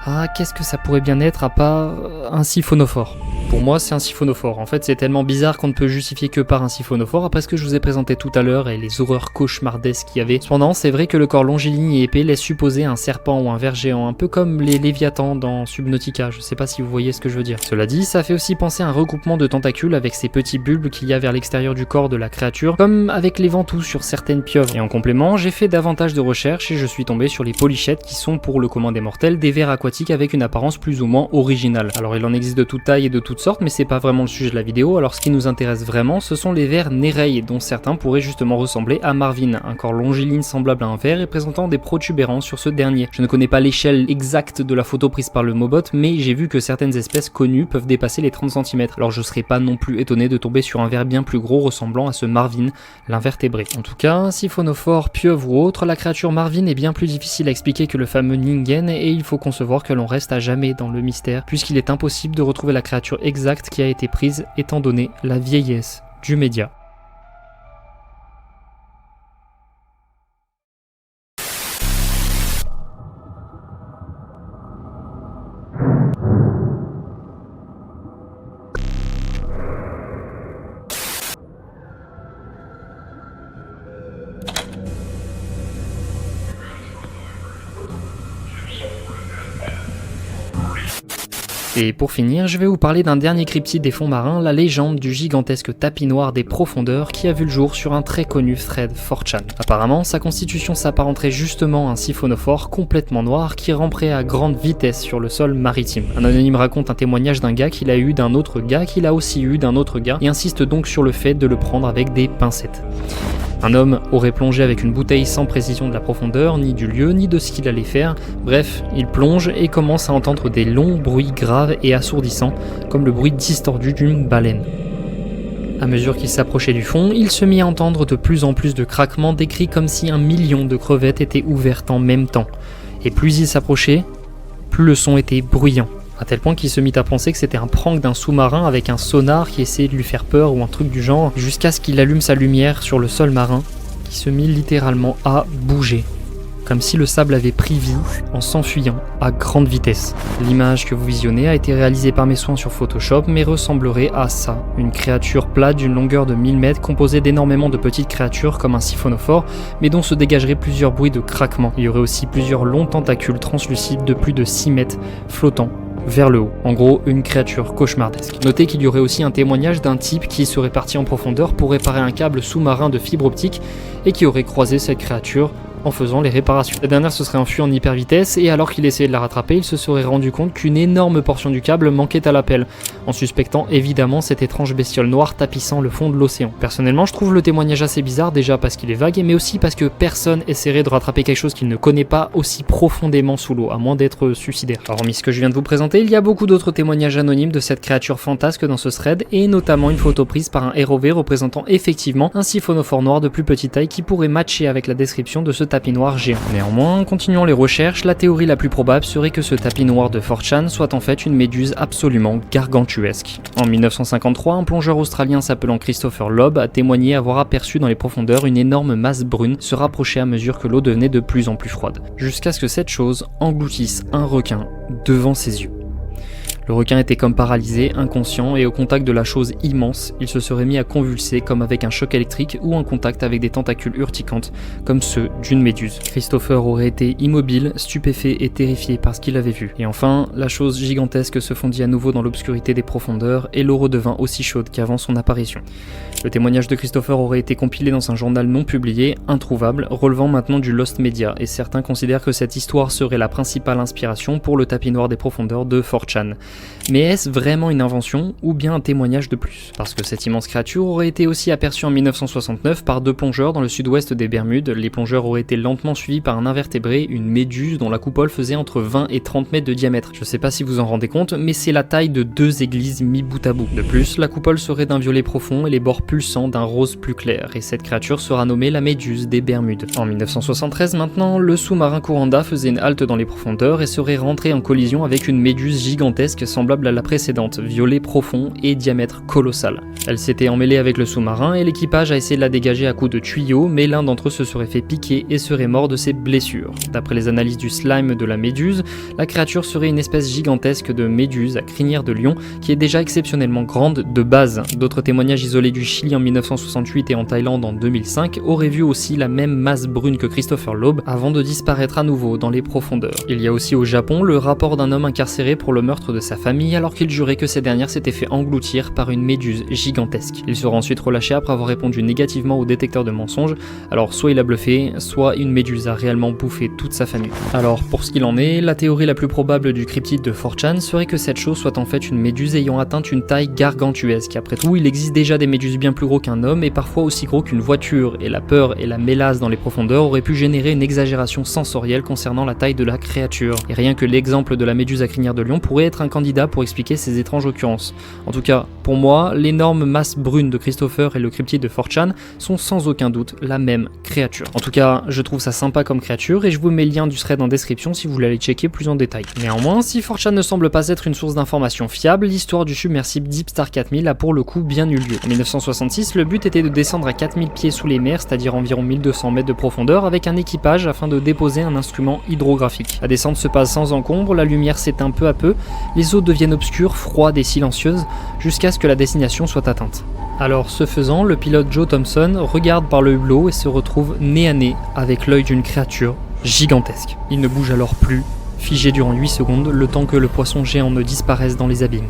Ah, qu'est-ce que ça pourrait bien être à part un siphonophore ? Pour moi, c'est un siphonophore. En fait, c'est tellement bizarre qu'on ne peut justifier que par un siphonophore après ce que je vous ai présenté tout à l'heure et les horreurs cauchemardesques qu'il y avait. Cependant, c'est vrai que le corps longiligne et épais laisse supposer un serpent ou un ver géant, un peu comme les Léviathans dans Subnautica. Je sais pas si vous voyez ce que je veux dire. Cela dit, ça fait aussi penser à un regroupement de tentacules avec ces petits bulbes qu'il y a vers l'extérieur du corps de la créature, comme avec les ventouses sur certaines pieuvres. Et en complément, j'ai fait davantage de recherches et je suis tombé sur les polychètes qui sont pour le commun des mortels des vers aquatiques avec une apparence plus ou moins originale. Alors il en existe de toute taille et de toutes sortes, mais c'est pas vraiment le sujet de la vidéo. Alors ce qui nous intéresse vraiment, ce sont les vers Néreille, dont certains pourraient justement ressembler à Marvin, un corps longiligne semblable à un ver et présentant des protubérances sur ce dernier. Je ne connais pas l'échelle exacte de la photo prise par le Mobot, mais j'ai vu que certaines espèces connues peuvent dépasser les 30 cm. Alors je serais pas non plus étonné de tomber sur un ver bien plus gros ressemblant à ce Marvin, l'invertébré. En tout cas, siphonophore, pieuvre ou autre, la créature Marvin est bien plus difficile à expliquer que le fameux Ningen et il faut concevoir que l'on reste à jamais dans le mystère, puisqu'il est impossible de retrouver la créature exacte qui a été prise étant donné la vieillesse du média. Et pour finir, je vais vous parler d'un dernier cryptide des fonds marins, la légende du gigantesque tapis noir des profondeurs qui a vu le jour sur un très connu thread 4chan. Apparemment, sa constitution s'apparenterait justement à un siphonophore complètement noir qui ramperait à grande vitesse sur le sol maritime. Un anonyme raconte un témoignage d'un gars qu'il a eu d'un autre gars qu'il a aussi eu d'un autre gars et insiste donc sur le fait de le prendre avec des pincettes. Un homme aurait plongé avec une bouteille sans précision de la profondeur, ni du lieu, ni de ce qu'il allait faire. Bref, il plonge et commence à entendre des longs bruits graves et assourdissants, comme le bruit distordu d'une baleine. À mesure qu'il s'approchait du fond, il se mit à entendre de plus en plus de craquements décrits comme si 1 million de crevettes étaient ouvertes en même temps. Et plus il s'approchait, plus le son était bruyant. À tel point qu'il se mit à penser que c'était un prank d'un sous-marin avec un sonar qui essayait de lui faire peur ou un truc du genre, jusqu'à ce qu'il allume sa lumière sur le sol marin, qui se mit littéralement à bouger, comme si le sable avait pris vie en s'enfuyant à grande vitesse. L'image que vous visionnez a été réalisée par mes soins sur Photoshop, mais ressemblerait à ça, une créature plate d'une longueur de 1000 mètres composée d'énormément de petites créatures comme un siphonophore, mais dont se dégageraient plusieurs bruits de craquement. Il y aurait aussi plusieurs longs tentacules translucides de plus de 6 mètres flottant vers le haut. En gros, une créature cauchemardesque. Notez qu'il y aurait aussi un témoignage d'un type qui serait parti en profondeur pour réparer un câble sous-marin de fibre optique et qui aurait croisé cette créature en faisant les réparations. La dernière se serait enfuie en hyper vitesse et alors qu'il essayait de la rattraper, il se serait rendu compte qu'une énorme portion du câble manquait à l'appel, en suspectant évidemment cette étrange bestiole noire tapissant le fond de l'océan. Personnellement, je trouve le témoignage assez bizarre, déjà parce qu'il est vague, mais aussi parce que personne essaierait de rattraper quelque chose qu'il ne connaît pas aussi profondément sous l'eau, à moins d'être suicidaire. Alors, hormis ce que je viens de vous présenter, il y a beaucoup d'autres témoignages anonymes de cette créature fantasque dans ce thread, et notamment une photo prise par un ROV représentant effectivement un siphonophore noir de plus petite taille qui pourrait matcher avec la description de ce tapis noir géant. Néanmoins, continuant les recherches, la théorie la plus probable serait que ce tapis noir de 4chan soit en fait une méduse absolument gargantuesque. En 1953, un plongeur australien s'appelant Christopher Lobb a témoigné avoir aperçu dans les profondeurs une énorme masse brune se rapprocher à mesure que l'eau devenait de plus en plus froide, jusqu'à ce que cette chose engloutisse un requin devant ses yeux. Le requin était comme paralysé, inconscient, et au contact de la chose immense, il se serait mis à convulser comme avec un choc électrique ou en contact avec des tentacules urticantes, comme ceux d'une méduse. Christopher aurait été immobile, stupéfait et terrifié par ce qu'il avait vu. Et enfin, la chose gigantesque se fondit à nouveau dans l'obscurité des profondeurs, et l'eau redevint aussi chaude qu'avant son apparition. Le témoignage de Christopher aurait été compilé dans un journal non publié, introuvable, relevant maintenant du Lost Media, et certains considèrent que cette histoire serait la principale inspiration pour le tapis noir des profondeurs de 4chan. Mais est-ce vraiment une invention ou bien un témoignage de plus? Parce que cette immense créature aurait été aussi aperçue en 1969 par 2 plongeurs dans le sud-ouest des Bermudes. Les plongeurs auraient été lentement suivis par un invertébré, une méduse dont la coupole faisait entre 20 et 30 mètres de diamètre. Je sais pas si vous en rendez compte, mais c'est la taille de 2 églises mis bout à bout. De plus, la coupole serait d'un violet profond et les bords pulsants d'un rose plus clair, et cette créature sera nommée la méduse des Bermudes. En 1973 maintenant, le sous-marin Kuranda faisait une halte dans les profondeurs et serait rentré en collision avec une méduse gigantesque semblable à la précédente, violet profond et diamètre colossal. Elle s'était emmêlée avec le sous-marin et l'équipage a essayé de la dégager à coups de tuyaux, mais l'un d'entre eux se serait fait piquer et serait mort de ses blessures. D'après les analyses du slime de la méduse, la créature serait une espèce gigantesque de méduse à crinière de lion qui est déjà exceptionnellement grande de base. D'autres témoignages isolés du Chili en 1968 et en Thaïlande en 2005 auraient vu aussi la même masse brune que Christopher Loeb avant de disparaître à nouveau dans les profondeurs. Il y a aussi au Japon le rapport d'un homme incarcéré pour le meurtre de sa famille alors qu'il jurait que cette dernière s'était fait engloutir par une méduse gigantesque. Il sera ensuite relâché après avoir répondu négativement au détecteur de mensonges, alors soit il a bluffé, soit une méduse a réellement bouffé toute sa famille. Alors pour ce qu'il en est, la théorie la plus probable du cryptide de 4chan serait que cette chose soit en fait une méduse ayant atteint une taille gargantuesque. Après tout, il existe déjà des méduses bien plus gros qu'un homme et parfois aussi gros qu'une voiture, et la peur et la mélasse dans les profondeurs auraient pu générer une exagération sensorielle concernant la taille de la créature. Et rien que l'exemple de la méduse à crinière de lion pourrait être un candidat pour expliquer ces étranges occurrences. En tout cas, pour moi, l'énorme masse brune de Christopher et le cryptide de 4chan sont sans aucun doute la même créature. En tout cas, je trouve ça sympa comme créature et je vous mets le lien du thread en description si vous voulez aller checker plus en détail. Néanmoins, si 4chan ne semble pas être une source d'information fiable, l'histoire du submersible Deep Star 4000 a pour le coup bien eu lieu. En 1966, le but était de descendre à 4000 pieds sous les mers, c'est-à-dire environ 1200 mètres de profondeur, avec un équipage afin de déposer un instrument hydrographique. La descente se passe sans encombre, la lumière s'éteint peu à peu, les eaux deviennent obscures, froides et silencieuses, jusqu'à ce que la destination soit atteinte. Alors, ce faisant, le pilote Joe Thompson regarde par le hublot et se retrouve nez à nez avec l'œil d'une créature gigantesque. Il ne bouge alors plus, figé durant 8 secondes, le temps que le poisson géant ne disparaisse dans les abîmes.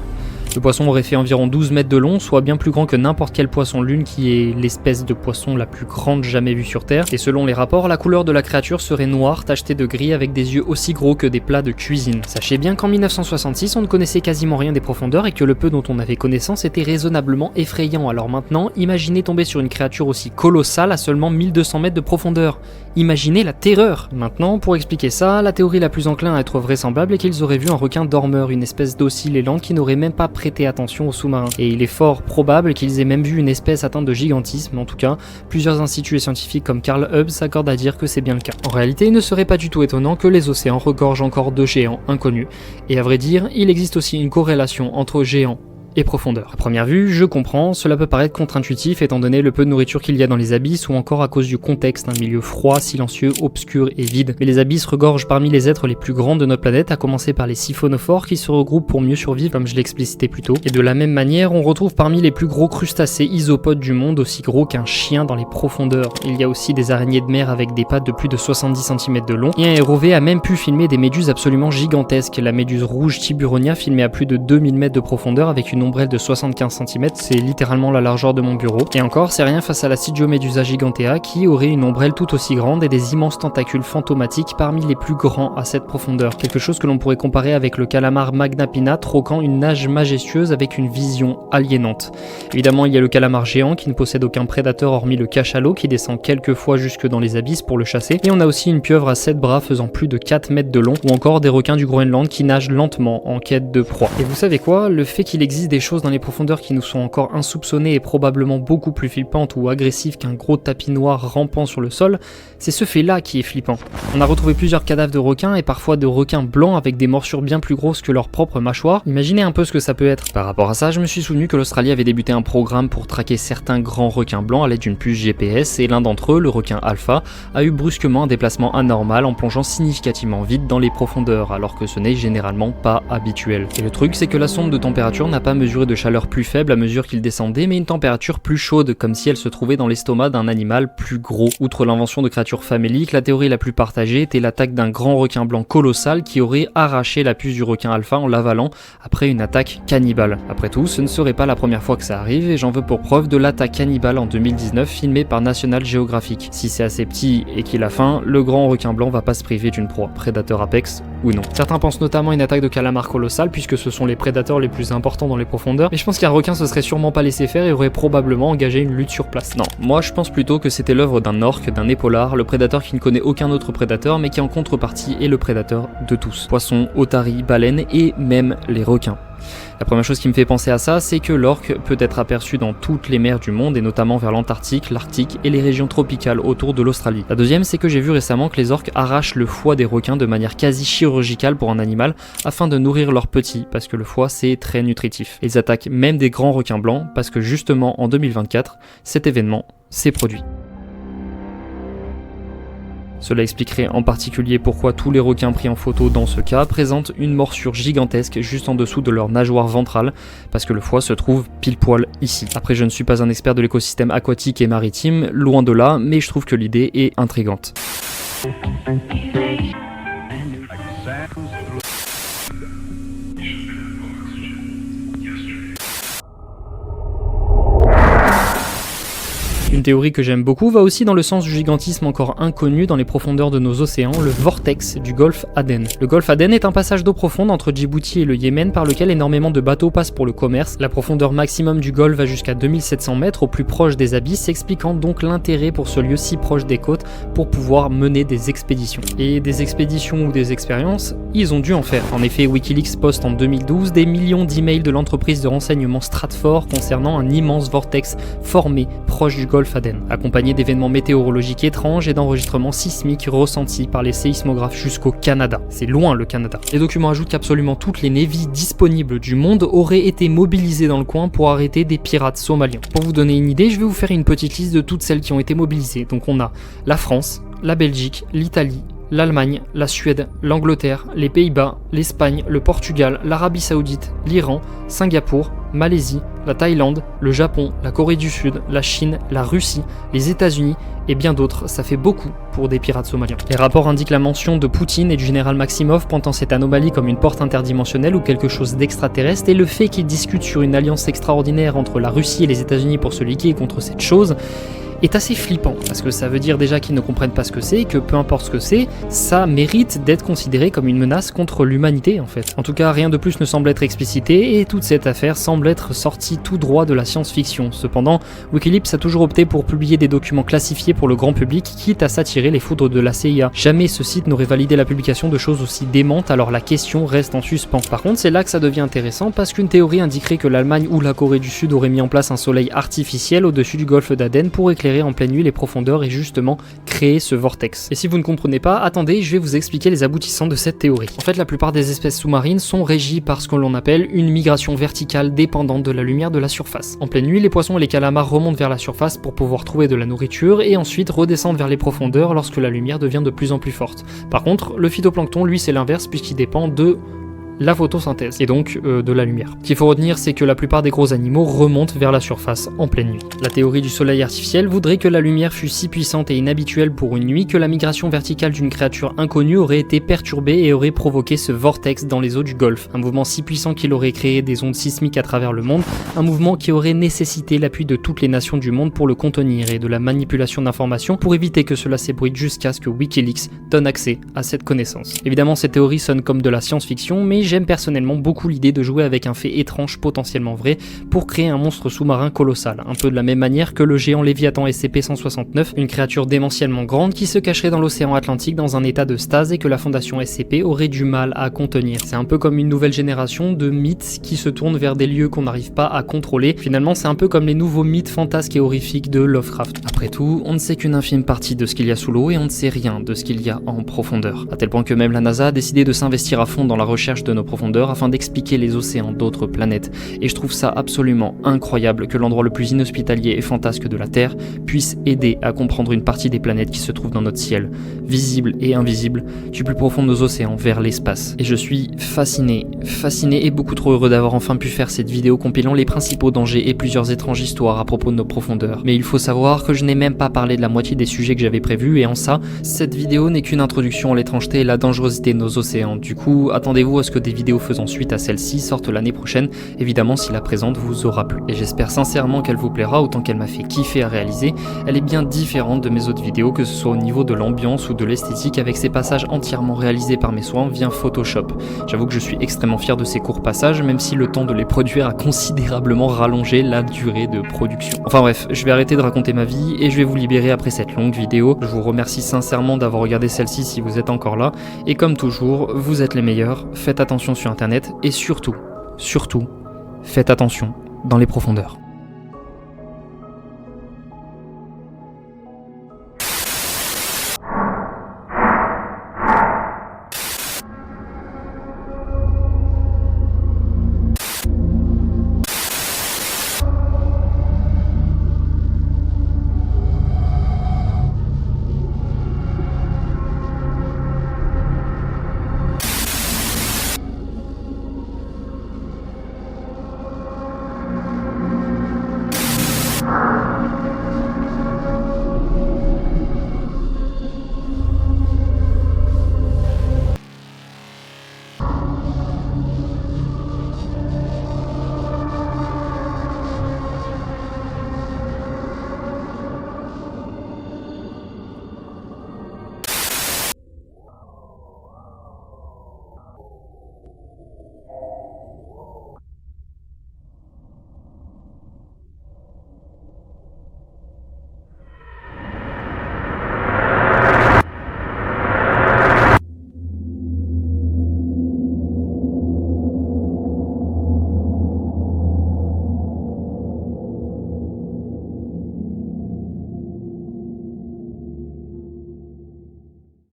Le poisson aurait fait environ 12 mètres de long, soit bien plus grand que n'importe quel poisson lune qui est l'espèce de poisson la plus grande jamais vue sur Terre. Et selon les rapports, la couleur de la créature serait noire tachetée de gris avec des yeux aussi gros que des plats de cuisine. Sachez bien qu'en 1966, on ne connaissait quasiment rien des profondeurs et que le peu dont on avait connaissance était raisonnablement effrayant. Alors maintenant, imaginez tomber sur une créature aussi colossale à seulement 1200 mètres de profondeur. Imaginez la terreur. Maintenant, pour expliquer ça, la théorie la plus enclin à être vraisemblable est qu'ils auraient vu un requin dormeur, une espèce docile et lente qui n'aurait même pas prêté attention aux sous-marins. Et il est fort probable qu'ils aient même vu une espèce atteinte de gigantisme. En tout cas, plusieurs instituts scientifiques comme Carl Hubbs s'accordent à dire que c'est bien le cas. En réalité, il ne serait pas du tout étonnant que les océans regorgent encore de géants inconnus. Et à vrai dire, il existe aussi une corrélation entre géants et profondeur. À première vue, je comprends, cela peut paraître contre-intuitif étant donné le peu de nourriture qu'il y a dans les abysses ou encore à cause du contexte, un milieu froid, silencieux, obscur et vide. Mais les abysses regorgent parmi les êtres les plus grands de notre planète, à commencer par les siphonophores qui se regroupent pour mieux survivre comme je l'explicitais plus tôt. Et de la même manière, on retrouve parmi les plus gros crustacés isopodes du monde aussi gros qu'un chien dans les profondeurs. Il y a aussi des araignées de mer avec des pattes de plus de 70 cm de long, et un ROV a même pu filmer des méduses absolument gigantesques. La méduse rouge Tiburonia filmée à plus de 2000 mètres de profondeur avec une ombrelle de 75 cm, c'est littéralement la largeur de mon bureau. Et encore, c'est rien face à la Stygiomedusa gigantea qui aurait une ombrelle tout aussi grande et des immenses tentacules fantomatiques parmi les plus grands à cette profondeur. Quelque chose que l'on pourrait comparer avec le calamar Magna Pinna troquant une nage majestueuse avec une vision aliénante. Évidemment, il y a le calamar géant qui ne possède aucun prédateur hormis le cachalot qui descend quelques fois jusque dans les abysses pour le chasser. Et on a aussi une pieuvre à 7 bras faisant plus de 4 mètres de long ou encore des requins du Groenland qui nagent lentement en quête de proie. Et vous savez quoi? Le fait qu'il existe des choses dans les profondeurs qui nous sont encore insoupçonnées et probablement beaucoup plus flippantes ou agressives qu'un gros tapis noir rampant sur le sol, c'est ce fait-là qui est flippant. On a retrouvé plusieurs cadavres de requins et parfois de requins blancs avec des morsures bien plus grosses que leur propre mâchoire. Imaginez un peu ce que ça peut être. Par rapport à ça, je me suis souvenu que l'Australie avait débuté un programme pour traquer certains grands requins blancs à l'aide d'une puce GPS et l'un d'entre eux, le requin Alpha, a eu brusquement un déplacement anormal en plongeant significativement vite dans les profondeurs alors que ce n'est généralement pas habituel. Et le truc, c'est que la sonde de température n'a pas mesuré de chaleur plus faible à mesure qu'il descendait, mais une température plus chaude, comme si elle se trouvait dans l'estomac d'un animal plus gros. Outre l'invention de créatures faméliques, la théorie la plus partagée était l'attaque d'un grand requin blanc colossal qui aurait arraché la puce du requin alpha en l'avalant après une attaque cannibale. Après tout, ce ne serait pas la première fois que ça arrive et j'en veux pour preuve de l'attaque cannibale en 2019 filmée par National Geographic. Si c'est assez petit et qu'il a faim, le grand requin blanc va pas se priver d'une proie, prédateur apex ou non. Certains pensent notamment à une attaque de calamar colossal puisque ce sont les prédateurs les plus importants dans les profondeurs, mais je pense qu'un requin se serait sûrement pas laissé faire et aurait probablement engagé une lutte sur place. Non, moi je pense plutôt que c'était l'œuvre d'un orque, d'un épaulard, le prédateur qui ne connaît aucun autre prédateur mais qui en contrepartie est le prédateur de tous. Poissons, otaries, baleines et même les requins. La première chose qui me fait penser à ça, c'est que l'orque peut être aperçu dans toutes les mers du monde et notamment vers l'Antarctique, l'Arctique et les régions tropicales autour de l'Australie. La deuxième, c'est que j'ai vu récemment que les orques arrachent le foie des requins de manière quasi chirurgicale pour un animal afin de nourrir leurs petits parce que le foie c'est très nutritif. Ils attaquent même des grands requins blancs parce que justement en 2024, cet événement s'est produit. Cela expliquerait en particulier pourquoi tous les requins pris en photo dans ce cas présentent une morsure gigantesque juste en dessous de leur nageoire ventrale, parce que le foie se trouve pile poil ici. Après, je ne suis pas un expert de l'écosystème aquatique et maritime, loin de là, mais je trouve que l'idée est intrigante. Une théorie que j'aime beaucoup va aussi dans le sens du gigantisme encore inconnu dans les profondeurs de nos océans, le vortex du golfe Aden. Le golfe Aden est un passage d'eau profonde entre Djibouti et le Yémen par lequel énormément de bateaux passent pour le commerce. La profondeur maximum du golfe va jusqu'à 2700 mètres au plus proche des abysses, expliquant donc l'intérêt pour ce lieu si proche des côtes pour pouvoir mener des expéditions. Et des expéditions ou des expériences, ils ont dû en faire. En effet, Wikileaks poste en 2012 des millions d'emails de l'entreprise de renseignement Stratfor concernant un immense vortex formé proche du golfe Aden, accompagné d'événements météorologiques étranges et d'enregistrements sismiques ressentis par les séismographes jusqu'au Canada. C'est loin le Canada. Les documents ajoutent qu'absolument toutes les navies disponibles du monde auraient été mobilisées dans le coin pour arrêter des pirates somaliens. Pour vous donner une idée, je vais vous faire une petite liste de toutes celles qui ont été mobilisées. Donc on a la France, la Belgique, l'Italie, l'Allemagne, la Suède, l'Angleterre, les Pays-Bas, l'Espagne, le Portugal, l'Arabie Saoudite, l'Iran, Singapour, Malaisie, la Thaïlande, le Japon, la Corée du Sud, la Chine, la Russie, les États-Unis et bien d'autres. Ça fait beaucoup pour des pirates somaliens. Les rapports indiquent la mention de Poutine et du général Maximov pointant cette anomalie comme une porte interdimensionnelle ou quelque chose d'extraterrestre, et le fait qu'ils discutent sur une alliance extraordinaire entre la Russie et les États-Unis pour se liguer contre cette chose est assez flippant, parce que ça veut dire déjà qu'ils ne comprennent pas ce que c'est, et que peu importe ce que c'est, ça mérite d'être considéré comme une menace contre l'humanité en fait. En tout cas, rien de plus ne semble être explicité, et toute cette affaire semble être sortie tout droit de la science-fiction. Cependant, Wikileaks a toujours opté pour publier des documents classifiés pour le grand public, quitte à s'attirer les foudres de la CIA. Jamais ce site n'aurait validé la publication de choses aussi démentes, alors la question reste en suspens. Par contre, c'est là que ça devient intéressant, parce qu'une théorie indiquerait que l'Allemagne ou la Corée du Sud auraient mis en place un soleil artificiel au-dessus du golfe d'Aden pour éclairer en pleine nuit les profondeurs et justement créer ce vortex. Et si vous ne comprenez pas, attendez, je vais vous expliquer les aboutissants de cette théorie. En fait, la plupart des espèces sous-marines sont régies par ce que l'on appelle une migration verticale dépendante de la lumière de la surface. En pleine nuit, les poissons et les calamars remontent vers la surface pour pouvoir trouver de la nourriture et ensuite redescendent vers les profondeurs lorsque la lumière devient de plus en plus forte. Par contre, le phytoplancton, lui, c'est l'inverse puisqu'il dépend de la photosynthèse, et donc de la lumière. Ce qu'il faut retenir, c'est que la plupart des gros animaux remontent vers la surface en pleine nuit. La théorie du soleil artificiel voudrait que la lumière fût si puissante et inhabituelle pour une nuit que la migration verticale d'une créature inconnue aurait été perturbée et aurait provoqué ce vortex dans les eaux du Golfe. Un mouvement si puissant qu'il aurait créé des ondes sismiques à travers le monde, un mouvement qui aurait nécessité l'appui de toutes les nations du monde pour le contenir et de la manipulation d'informations pour éviter que cela s'ébruite jusqu'à ce que Wikileaks donne accès à cette connaissance. Évidemment, cette théorie sonne comme de la science-fiction, mais j'aime personnellement beaucoup l'idée de jouer avec un fait étrange potentiellement vrai pour créer un monstre sous-marin colossal, un peu de la même manière que le géant Léviathan SCP-169, une créature démentiellement grande qui se cacherait dans l'océan Atlantique dans un état de stase et que la fondation SCP aurait du mal à contenir. C'est un peu comme une nouvelle génération de mythes qui se tournent vers des lieux qu'on n'arrive pas à contrôler. Finalement, c'est un peu comme les nouveaux mythes fantasques et horrifiques de Lovecraft. Après tout, on ne sait qu'une infime partie de ce qu'il y a sous l'eau et on ne sait rien de ce qu'il y a en profondeur. À tel point que même la NASA a décidé de s'investir à fond dans la recherche de nos profondeurs afin d'expliquer les océans d'autres planètes. Et je trouve ça absolument incroyable que l'endroit le plus inhospitalier et fantasque de la Terre puisse aider à comprendre une partie des planètes qui se trouvent dans notre ciel, visibles et invisibles, du plus profond de nos océans vers l'espace. Et je suis fasciné et beaucoup trop heureux d'avoir enfin pu faire cette vidéo compilant les principaux dangers et plusieurs étranges histoires à propos de nos profondeurs. Mais il faut savoir que je n'ai même pas parlé de la moitié des sujets que j'avais prévus, et en ça, cette vidéo n'est qu'une introduction à l'étrangeté et la dangerosité de nos océans. Du coup, attendez-vous à ce que des vidéos faisant suite à celle-ci sortent l'année prochaine, évidemment si la présente vous aura plu. Et j'espère sincèrement qu'elle vous plaira autant qu'elle m'a fait kiffer à réaliser. Elle est bien différente de mes autres vidéos, que ce soit au niveau de l'ambiance ou de l'esthétique, avec ces passages entièrement réalisés par mes soins via Photoshop. J'avoue que je suis extrêmement fier de ces courts passages, même si le temps de les produire a considérablement rallongé la durée de production. Enfin bref, je vais arrêter de raconter ma vie et je vais vous libérer après cette longue vidéo. Je vous remercie sincèrement d'avoir regardé celle-ci si vous êtes encore là, et comme toujours, vous êtes les meilleurs, faites attention sur internet et surtout, surtout, faites attention dans les profondeurs.